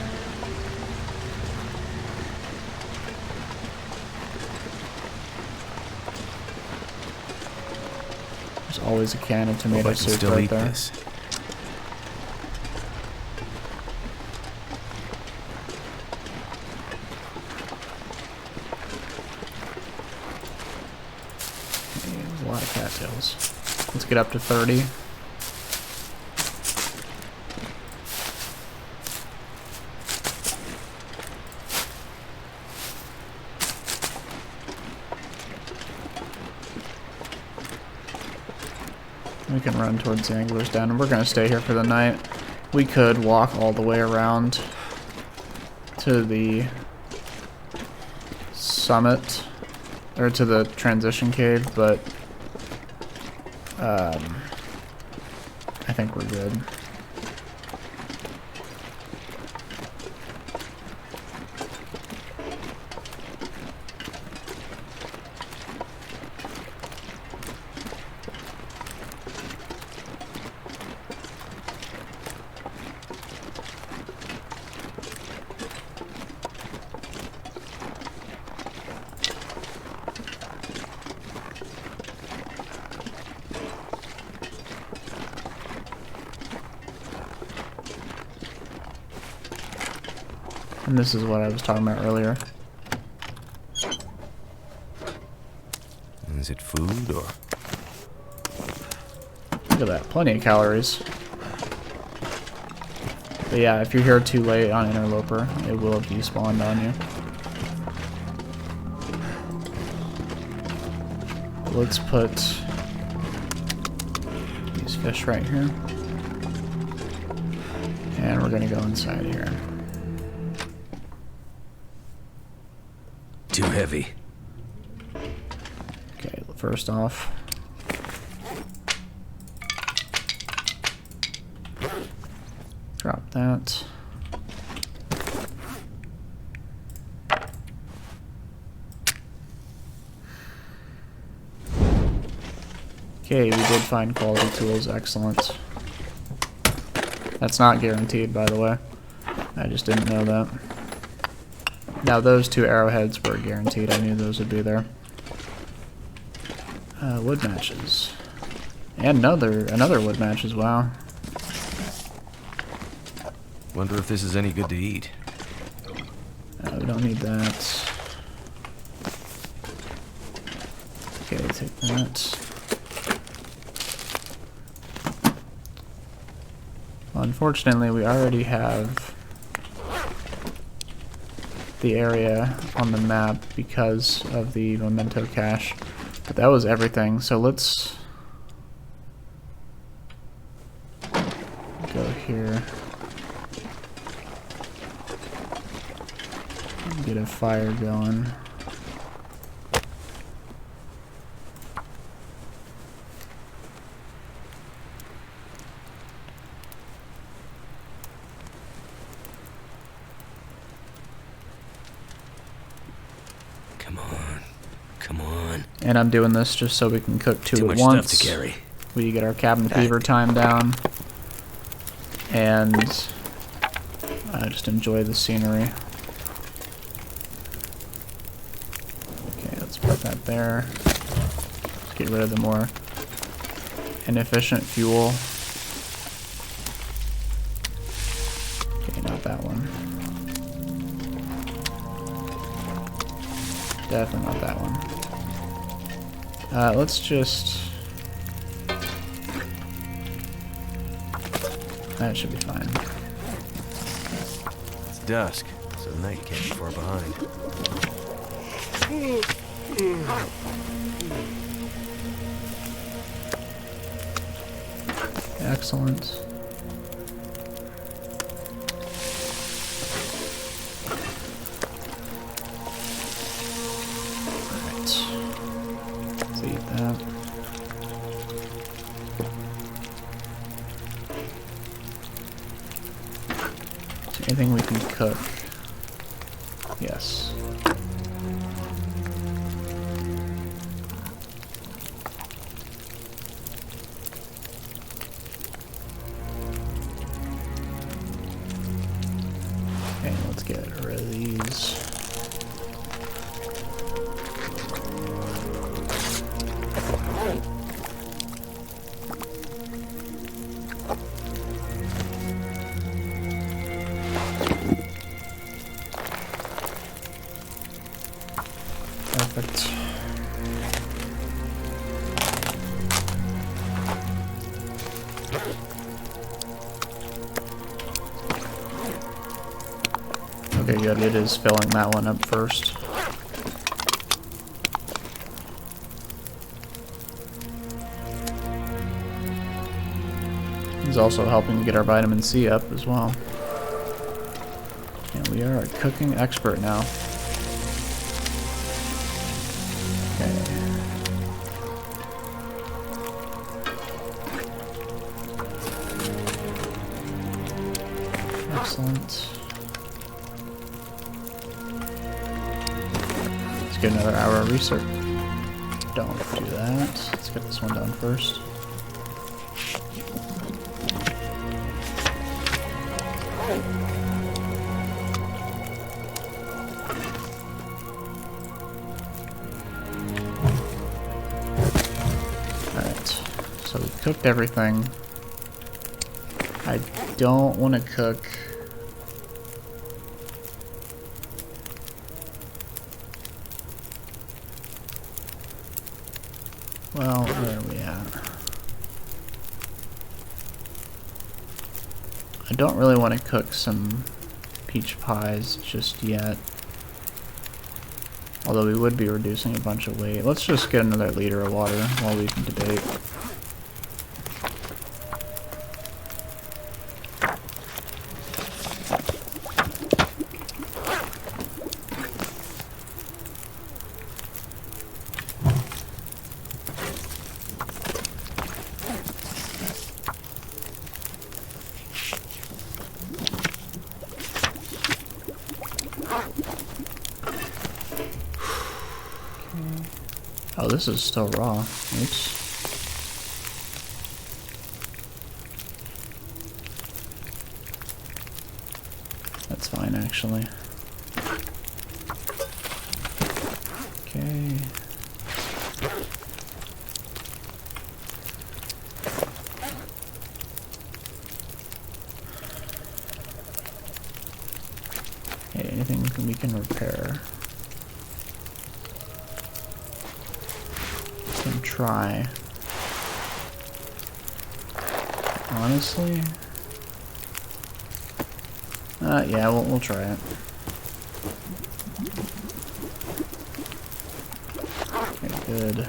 There's always a can of tomato soup right there. This. There's a lot of cattails. Let's get up to 30. We can run towards the angler's den, and we're going to stay here for the night. We could walk all the way around to the summit, or to the transition cave, but I think we're good. And this is what I was talking about earlier. Is it food or? Look at that, plenty of calories. But yeah, if you're here too late on Interloper, it will have despawned on you. Let's put these fish right here. And we're gonna go inside here. Too heavy. Okay, first off, drop that. Okay, we did find quality tools, excellent. That's not guaranteed, by the way. I just didn't know that. Now those two arrowheads were guaranteed. I knew those would be there. Wood matches. And another wood matches, wow. Wonder if this is any good to eat. We don't need that. Okay, take that. Well, unfortunately, we already have the area on the map because of the memento cache. But that was everything, so let's go here. Get a fire going. Come on. And I'm doing this just so we can cook two Too at much once. stuff to carry. We get our cabin fever time down. And I just enjoy the scenery. Okay, let's put put that there. Let's get rid of the more inefficient fuel. Okay, not that one. Definitely not that one. Let's just... That should be fine. It's dusk, so night can't be far behind. Excellent. Alright. Let's eat that. Anything we can cook? Yes. Okay, let's get rid of these. Perfect. Okay, good. It is filling that one up first. It's also helping get our vitamin C up as well. And we are a cooking expert now. Okay. Excellent. Let's get another hour of research. Don't do that. Let's get this one done first. So we cooked everything. I don't want to cook. Well, where are we at? I don't really want to cook some peach pies just yet. Although we would be reducing a bunch of weight. Let's just get another liter of water while we can debate. Oh, this is still raw. Oops. That's fine, actually. Okay. Okay, anything we can repair. Can try. Honestly, yeah, we'll try it. Okay, good.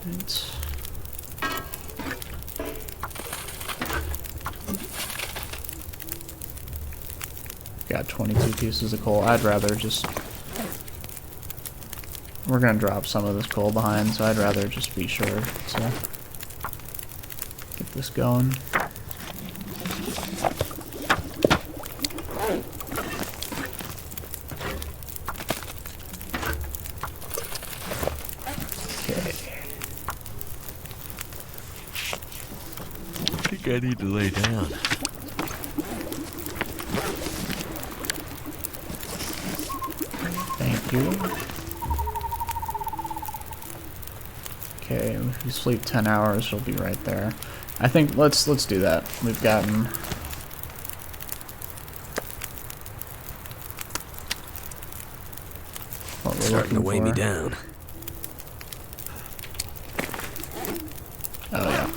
Right. Got 22 pieces of coal. I'd rather just... We're gonna drop some of this coal behind, so I'd rather just be sure to get this going. think I need to lay down. Thank you. Okay, if you sleep 10 hours, she'll be right there. I think let's do that. We've gotten what we're Starting to weigh me looking for. down. Oh yeah.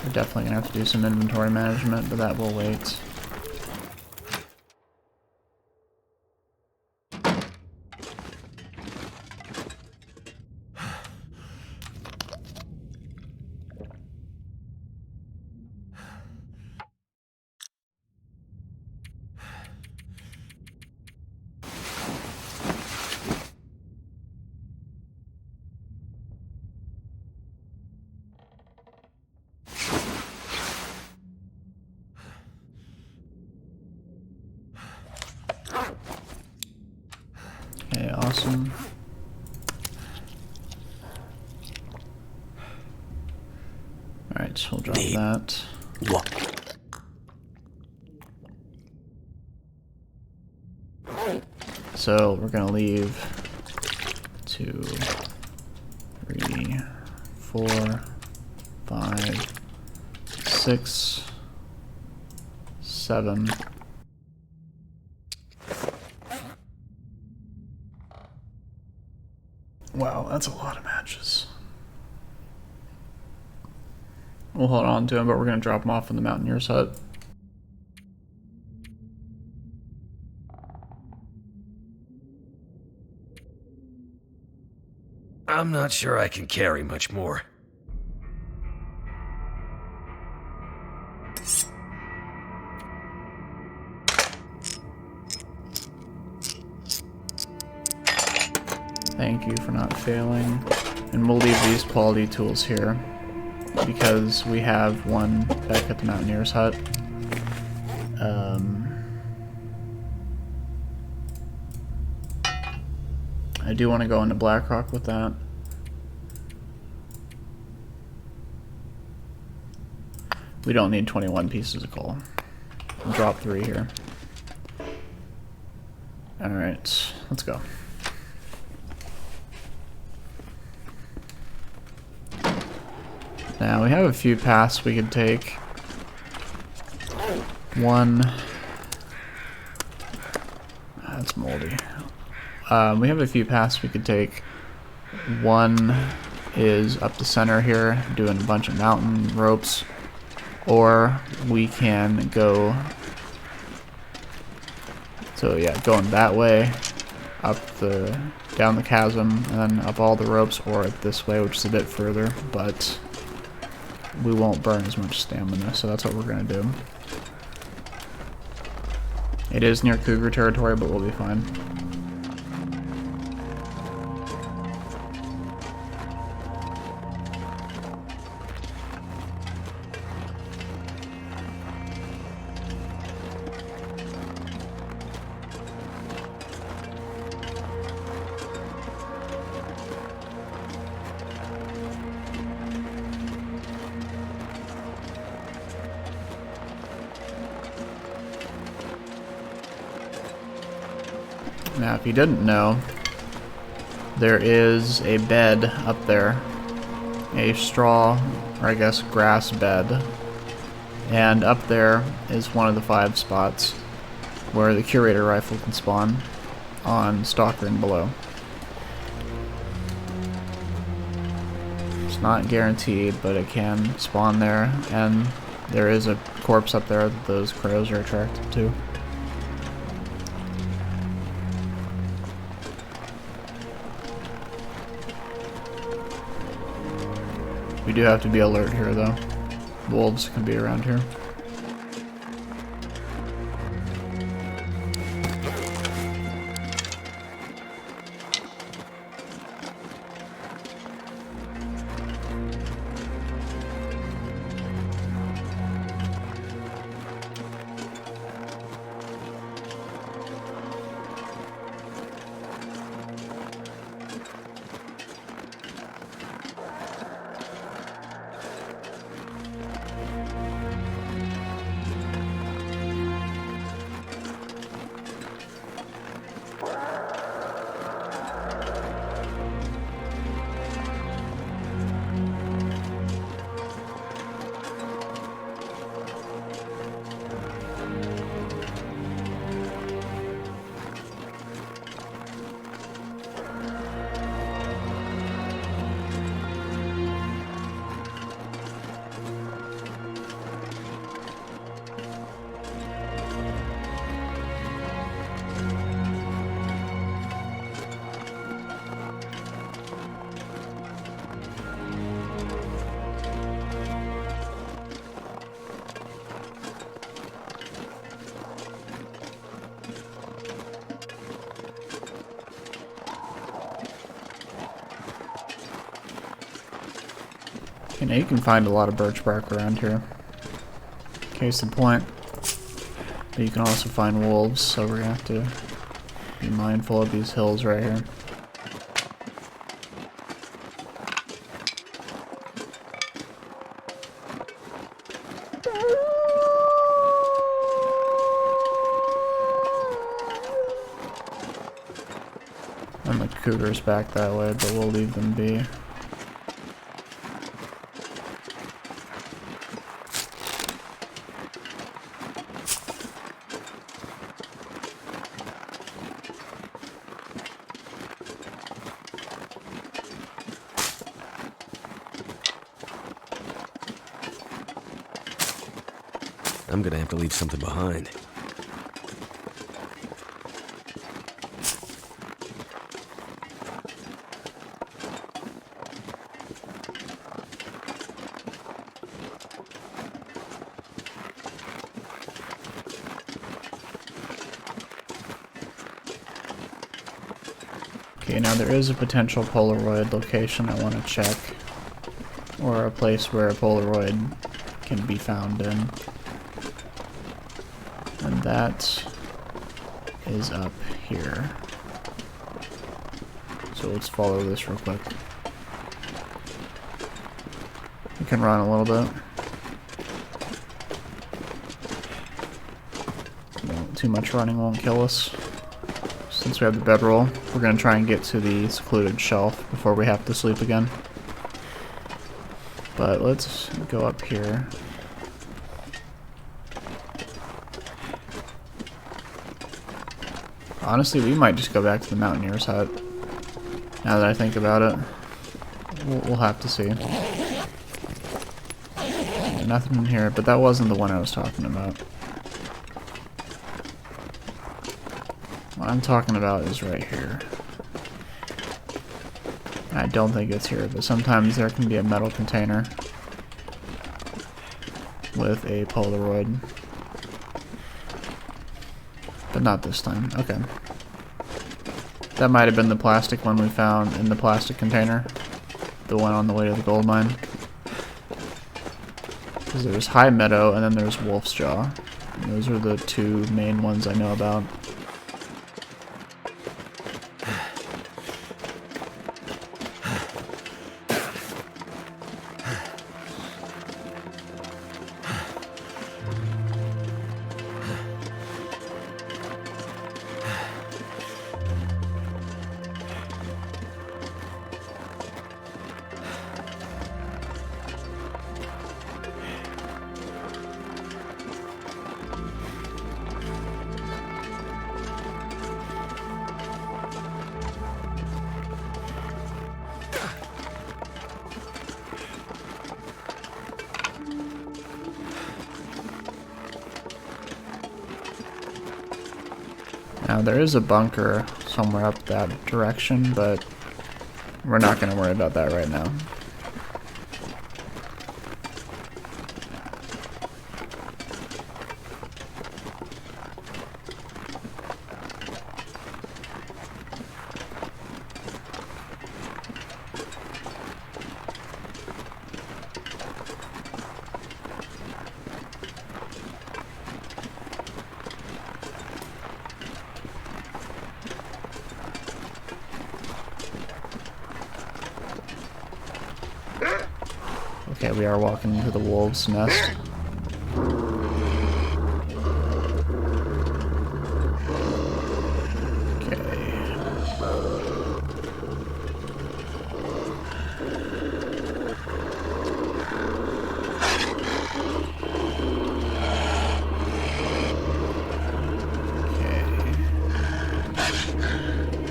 We're definitely gonna have to do some inventory management, but that will wait. Okay, awesome. Alright, so we'll drop that. What? So we're gonna leave 2, 3, 4, 5, 6, 7. Wow, that's a lot of matches. We'll hold on to them, but we're gonna drop them off in the Mountaineer's hut. I'm not sure I can carry much more. Thank you for not failing. And we'll leave these quality tools here because we have one back at the Mountaineer's hut. I do want to go into Blackrock with that. We don't need 21 pieces of coal. I'll drop 3 here. Alright, let's go. Now, we have a few paths we could take. One... That's moldy. We have a few paths we could take. One is up the center here, doing a bunch of mountain ropes. Or we can go... So yeah, going that way, down the chasm, and then up all the ropes, or this way, which is a bit further, but we won't burn as much stamina, so that's what we're gonna do. It is near cougar territory, but we'll be fine. Now, if you didn't know, there is a bed up there, a straw, or I guess grass bed, and up there is one of the 5 spots where the Curator rifle can spawn on Stalker and below. It's not guaranteed, but it can spawn there, and there is a corpse up there that those crows are attracted to. We do have to be alert here, though. Wolves can be around here. You know, you can find a lot of birch bark around here. Case in point. But you can also find wolves, so we're gonna have to be mindful of these hills right here. And the cougars back that way, but we'll leave them be. I'm gonna have to leave something behind. Okay, now there is a potential Polaroid location I want to check. Or a place where a Polaroid can be found in. And that is up here. So let's follow this real quick. We can run a little bit. No, too much running won't kill us. Since we have the bedroll, we're going to try and get to the secluded shelf before we have to sleep again. But let's go up here. Honestly, we might just go back to the mountaineer's hut. Now that I think about it. We'll have to see. Yeah, nothing in here, but that wasn't the one I was talking about. What I'm talking about is right here. I don't think it's here, but sometimes there can be a metal container with a Polaroid. But not this time. Okay. That might have been the plastic one we found in the plastic container. The one on the way to the gold mine. Because there's High Meadow and then there's Wolf's Jaw. And those are the two main ones I know about. Now there is a bunker somewhere up that direction, but we're not going to worry about that right now. Okay, we are walking into the wolves' nest. Okay.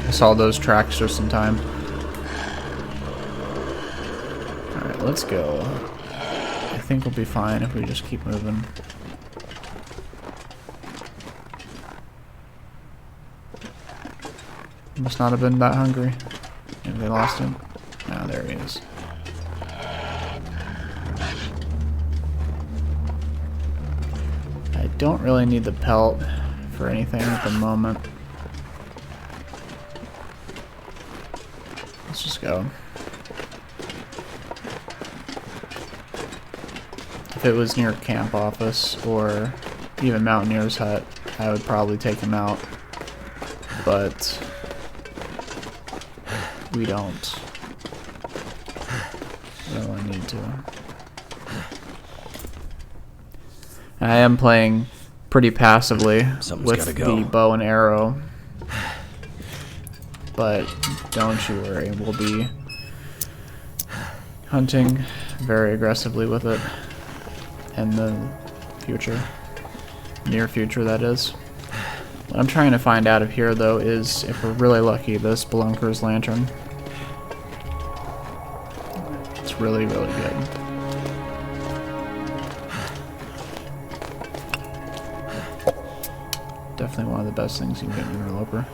I saw those tracks just in time. Alright, let's go. I think we'll be fine if we just keep moving. Must not have been that hungry. Maybe they lost him. Ah, there he is. I don't really need the pelt for anything at the moment. Let's just go. it was near camp office or even Mountaineer's hut, I would probably take him out. But we don't really need to. I am playing pretty passively with the bow and arrow, but don't you worry, we'll be hunting very aggressively with it in the future, near future that is. What I'm trying to find out of here though is, if we're really lucky, this Spelunker's lantern. It's really, really good. Definitely one of the best things you can get in Interloper.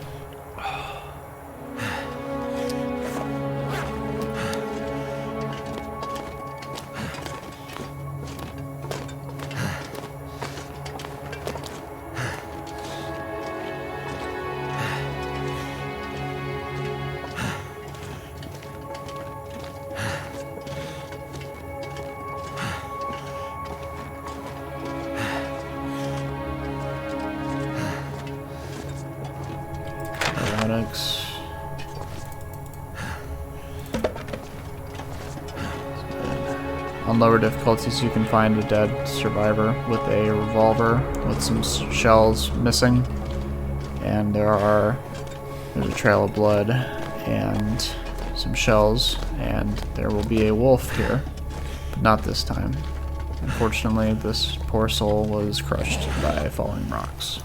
On lower difficulties, you can find a dead survivor with a revolver with some shells missing, and there's a trail of blood and some shells, and there will be a wolf here, but not this time. Unfortunately, this poor soul was crushed by falling rocks.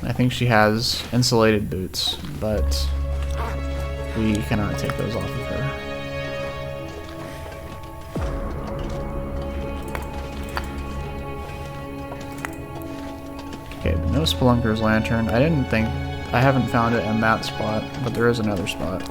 I think she has insulated boots, but we cannot take those off of her. Okay, no Spelunker's lantern. I haven't found it in that spot, but there is another spot.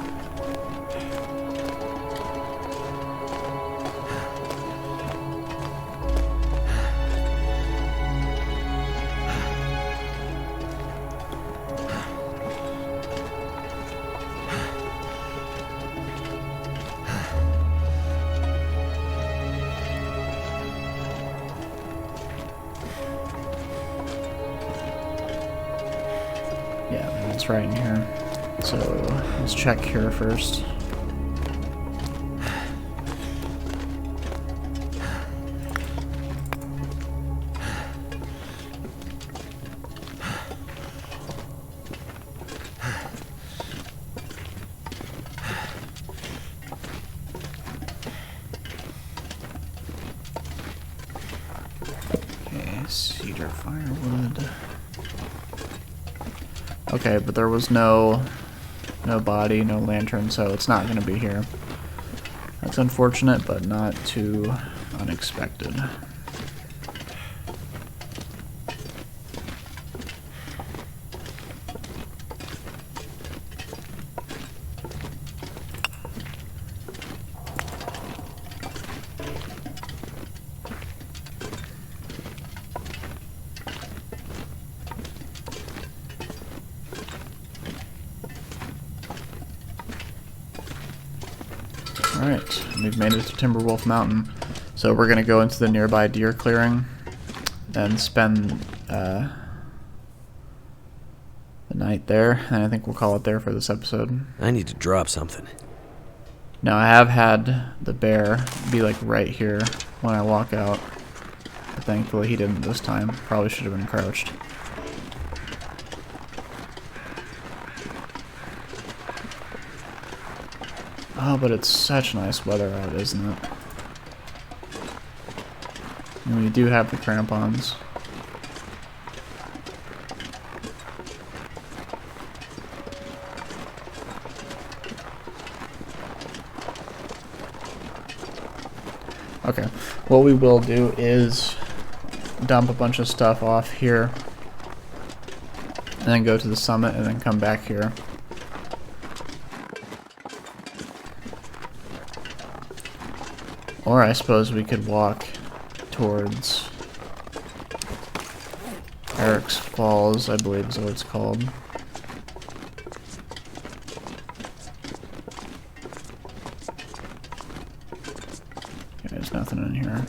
Yeah, it's right in here. So let's check here first. Okay, cedar firewood. Okay, but there was no body, no lantern, so it's not going to be here. That's unfortunate, but not too unexpected. Alright, we've made it to Timberwolf Mountain. So we're going to go into the nearby deer clearing and spend the night there. And I think we'll call it there for this episode. I need to drop something. Now I have had the bear be like right here when I walk out. But thankfully he didn't this time. Probably should have been crouched. Oh, but it's such nice weather out, isn't it? And we do have the crampons. Okay, what we will do is dump a bunch of stuff off here, and then go to the summit, and then come back here. Or I suppose we could walk towards Eric's Falls, I believe is what it's called. nothing in here.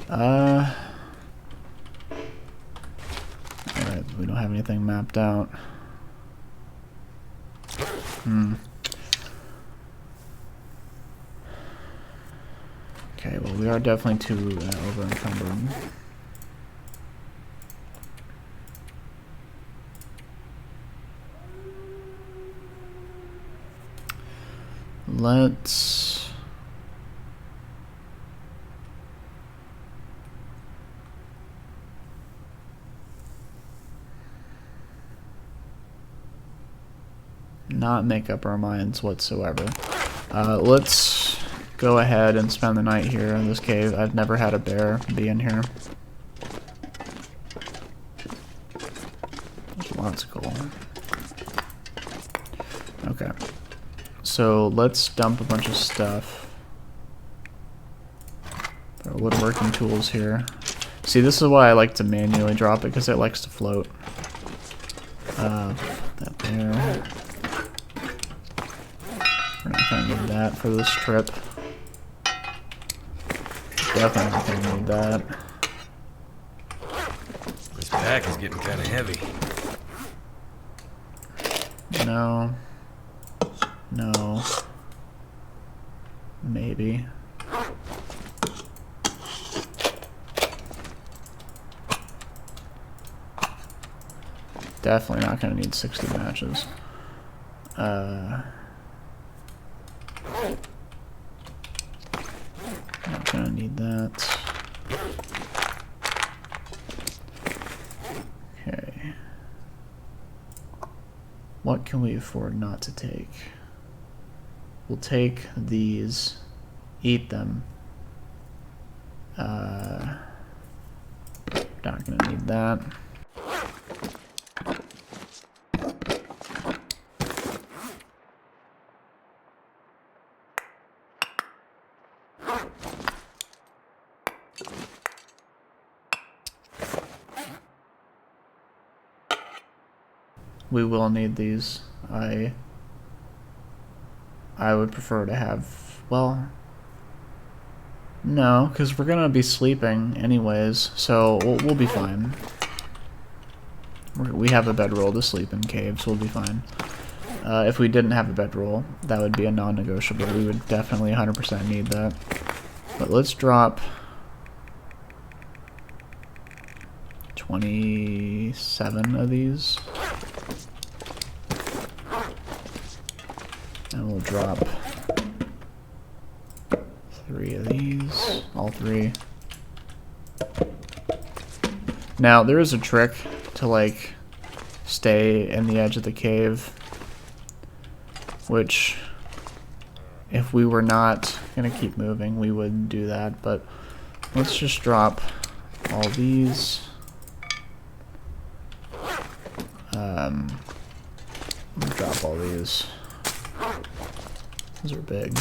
Alright, we don't have anything mapped out. Okay, well, we are definitely too over encumbered. Let's... not make up our minds whatsoever. Let's go ahead and spend the night here in this cave. I've never had a bear be in here. There's lots of coal. Okay. So let's dump a bunch of stuff. Our woodworking tools here. See, this is why I like to manually drop it, because it likes to float. That there. We're not gonna need that for this trip. Definitely not gonna need that. This pack is getting kind of heavy. No. No. Maybe. Definitely not gonna need 60 matches. Not gonna need that. Okay. What can we afford not to take? We'll take these, eat them. Not gonna need that. We will need these. I would prefer to have, well, no, because we're gonna be sleeping anyways, so we'll be fine. We have a bedroll to sleep in caves, we'll be fine. If we didn't have a bedroll, that would be a non-negotiable. We would definitely 100% need that. But let's drop 27 of these. And we'll drop 3 of these, all 3. Now, there is a trick to, like, stay in the edge of the cave, which, if we were not going to keep moving, we would do that, but let's just drop all these. We'll drop all these. Those are big.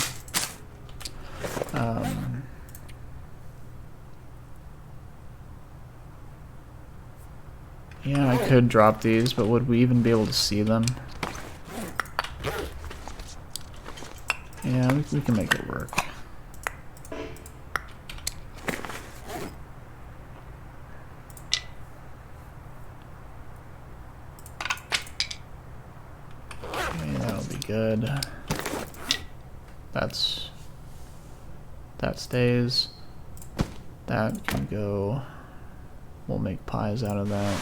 Yeah, I could drop these, but would we even be able to see them? Yeah, we can make it work. Okay, that'll be good. That stays. That can go. We'll make pies out of that.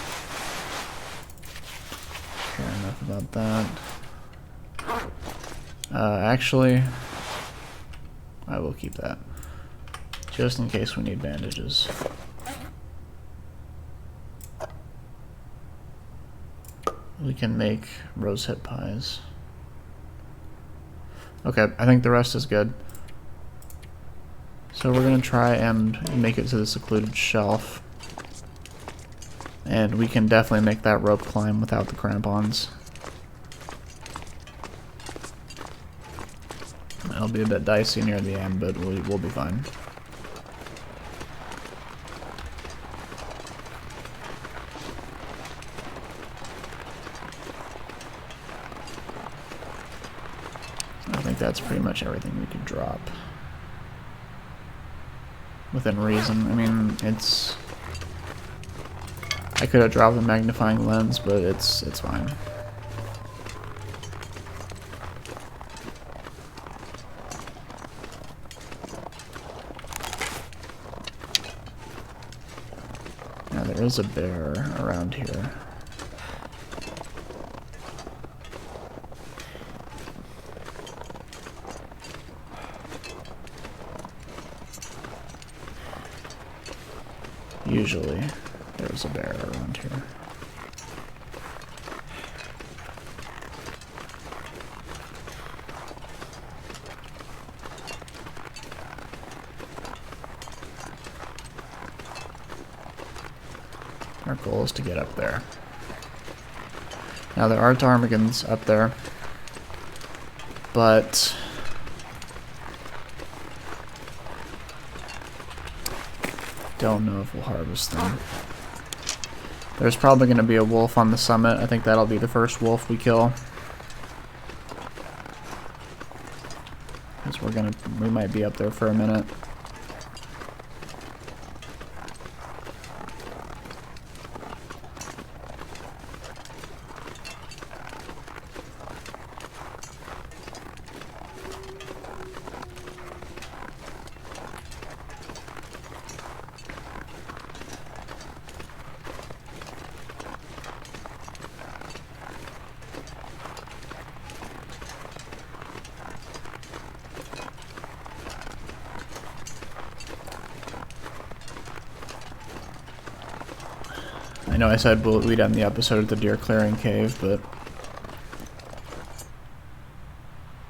Care enough about that. Actually, I will keep that. Just in case we need bandages. We can make rosehip pies. Okay, I think the rest is good. So we're gonna try and make it to the secluded shelf. And we can definitely make that rope climb without the crampons. It'll be a bit dicey near the end, but we'll be fine. I think that's pretty much everything we can drop. within reason. I mean, it's... I could have dropped the magnifying lens, but it's fine. Now there is a bear around here. Usually, there's a bear around here. Our goal is to get up there. Now there are ptarmigans up there, but don't know if we'll harvest them. There's probably going to be a wolf on the summit. I think that'll be the first wolf we kill. Because we might be up there for a minute. I know I said we'd end the episode at the deer clearing cave, but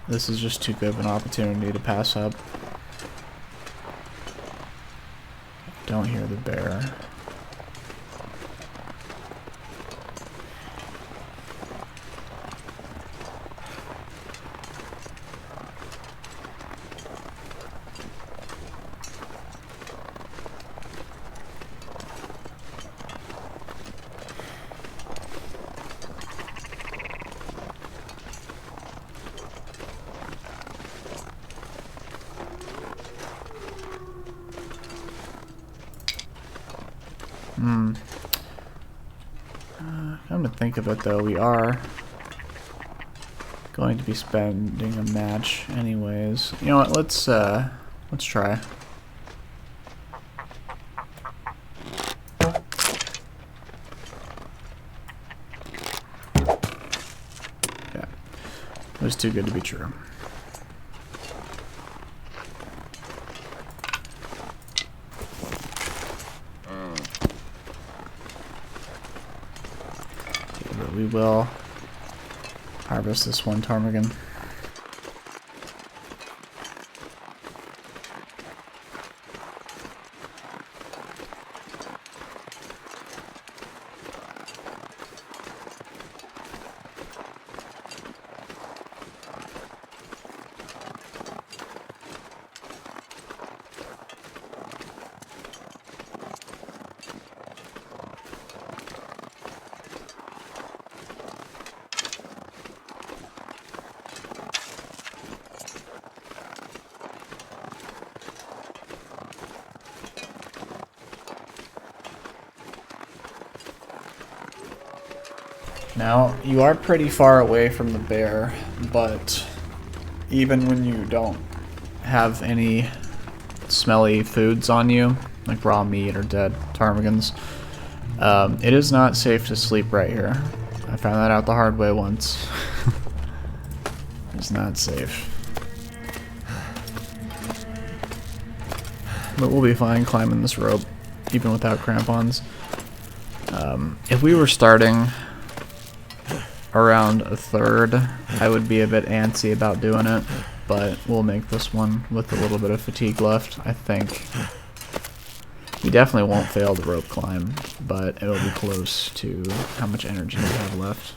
this is just too good of an opportunity to pass up. Don't hear the bear. Come to think of it, though, we are going to be spending a match anyways. You know what? Let's try. Yeah, it was too good to be true. We will harvest this one ptarmigan. Now, you are pretty far away from the bear, but even when you don't have any smelly foods on you, like raw meat or dead ptarmigans, it is not safe to sleep right here. I found that out the hard way once. It's not safe. But we'll be fine climbing this rope, even without crampons. If we were starting around a third, I would be a bit antsy about doing it, but we'll make this one with a little bit of fatigue left, I think. We definitely won't fail the rope climb, but it'll be close to how much energy we have left.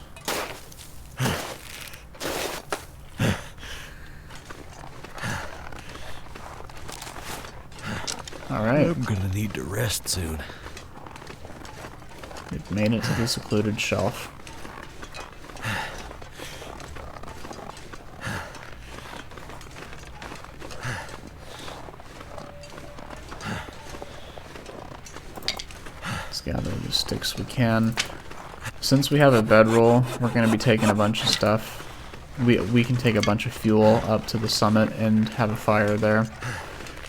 Alright. I'm gonna need to rest soon. We've made it to the secluded shelf. Let's gather the sticks we can. Since we have a bedroll, we're going to be taking a bunch of stuff. We can take a bunch of fuel up to the summit and have a fire there.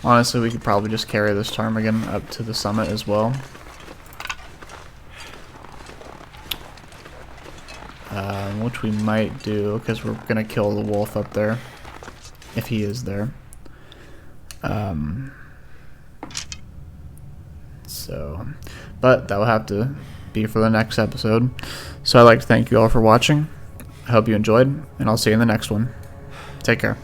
Honestly, we could probably just carry this ptarmigan up to the summit as well. Which we might do, because we're going to kill the wolf up there. If he is there. But that will have to be for the next episode. So I'd like to thank you all for watching. I hope you enjoyed, and I'll see you in the next one. Take care.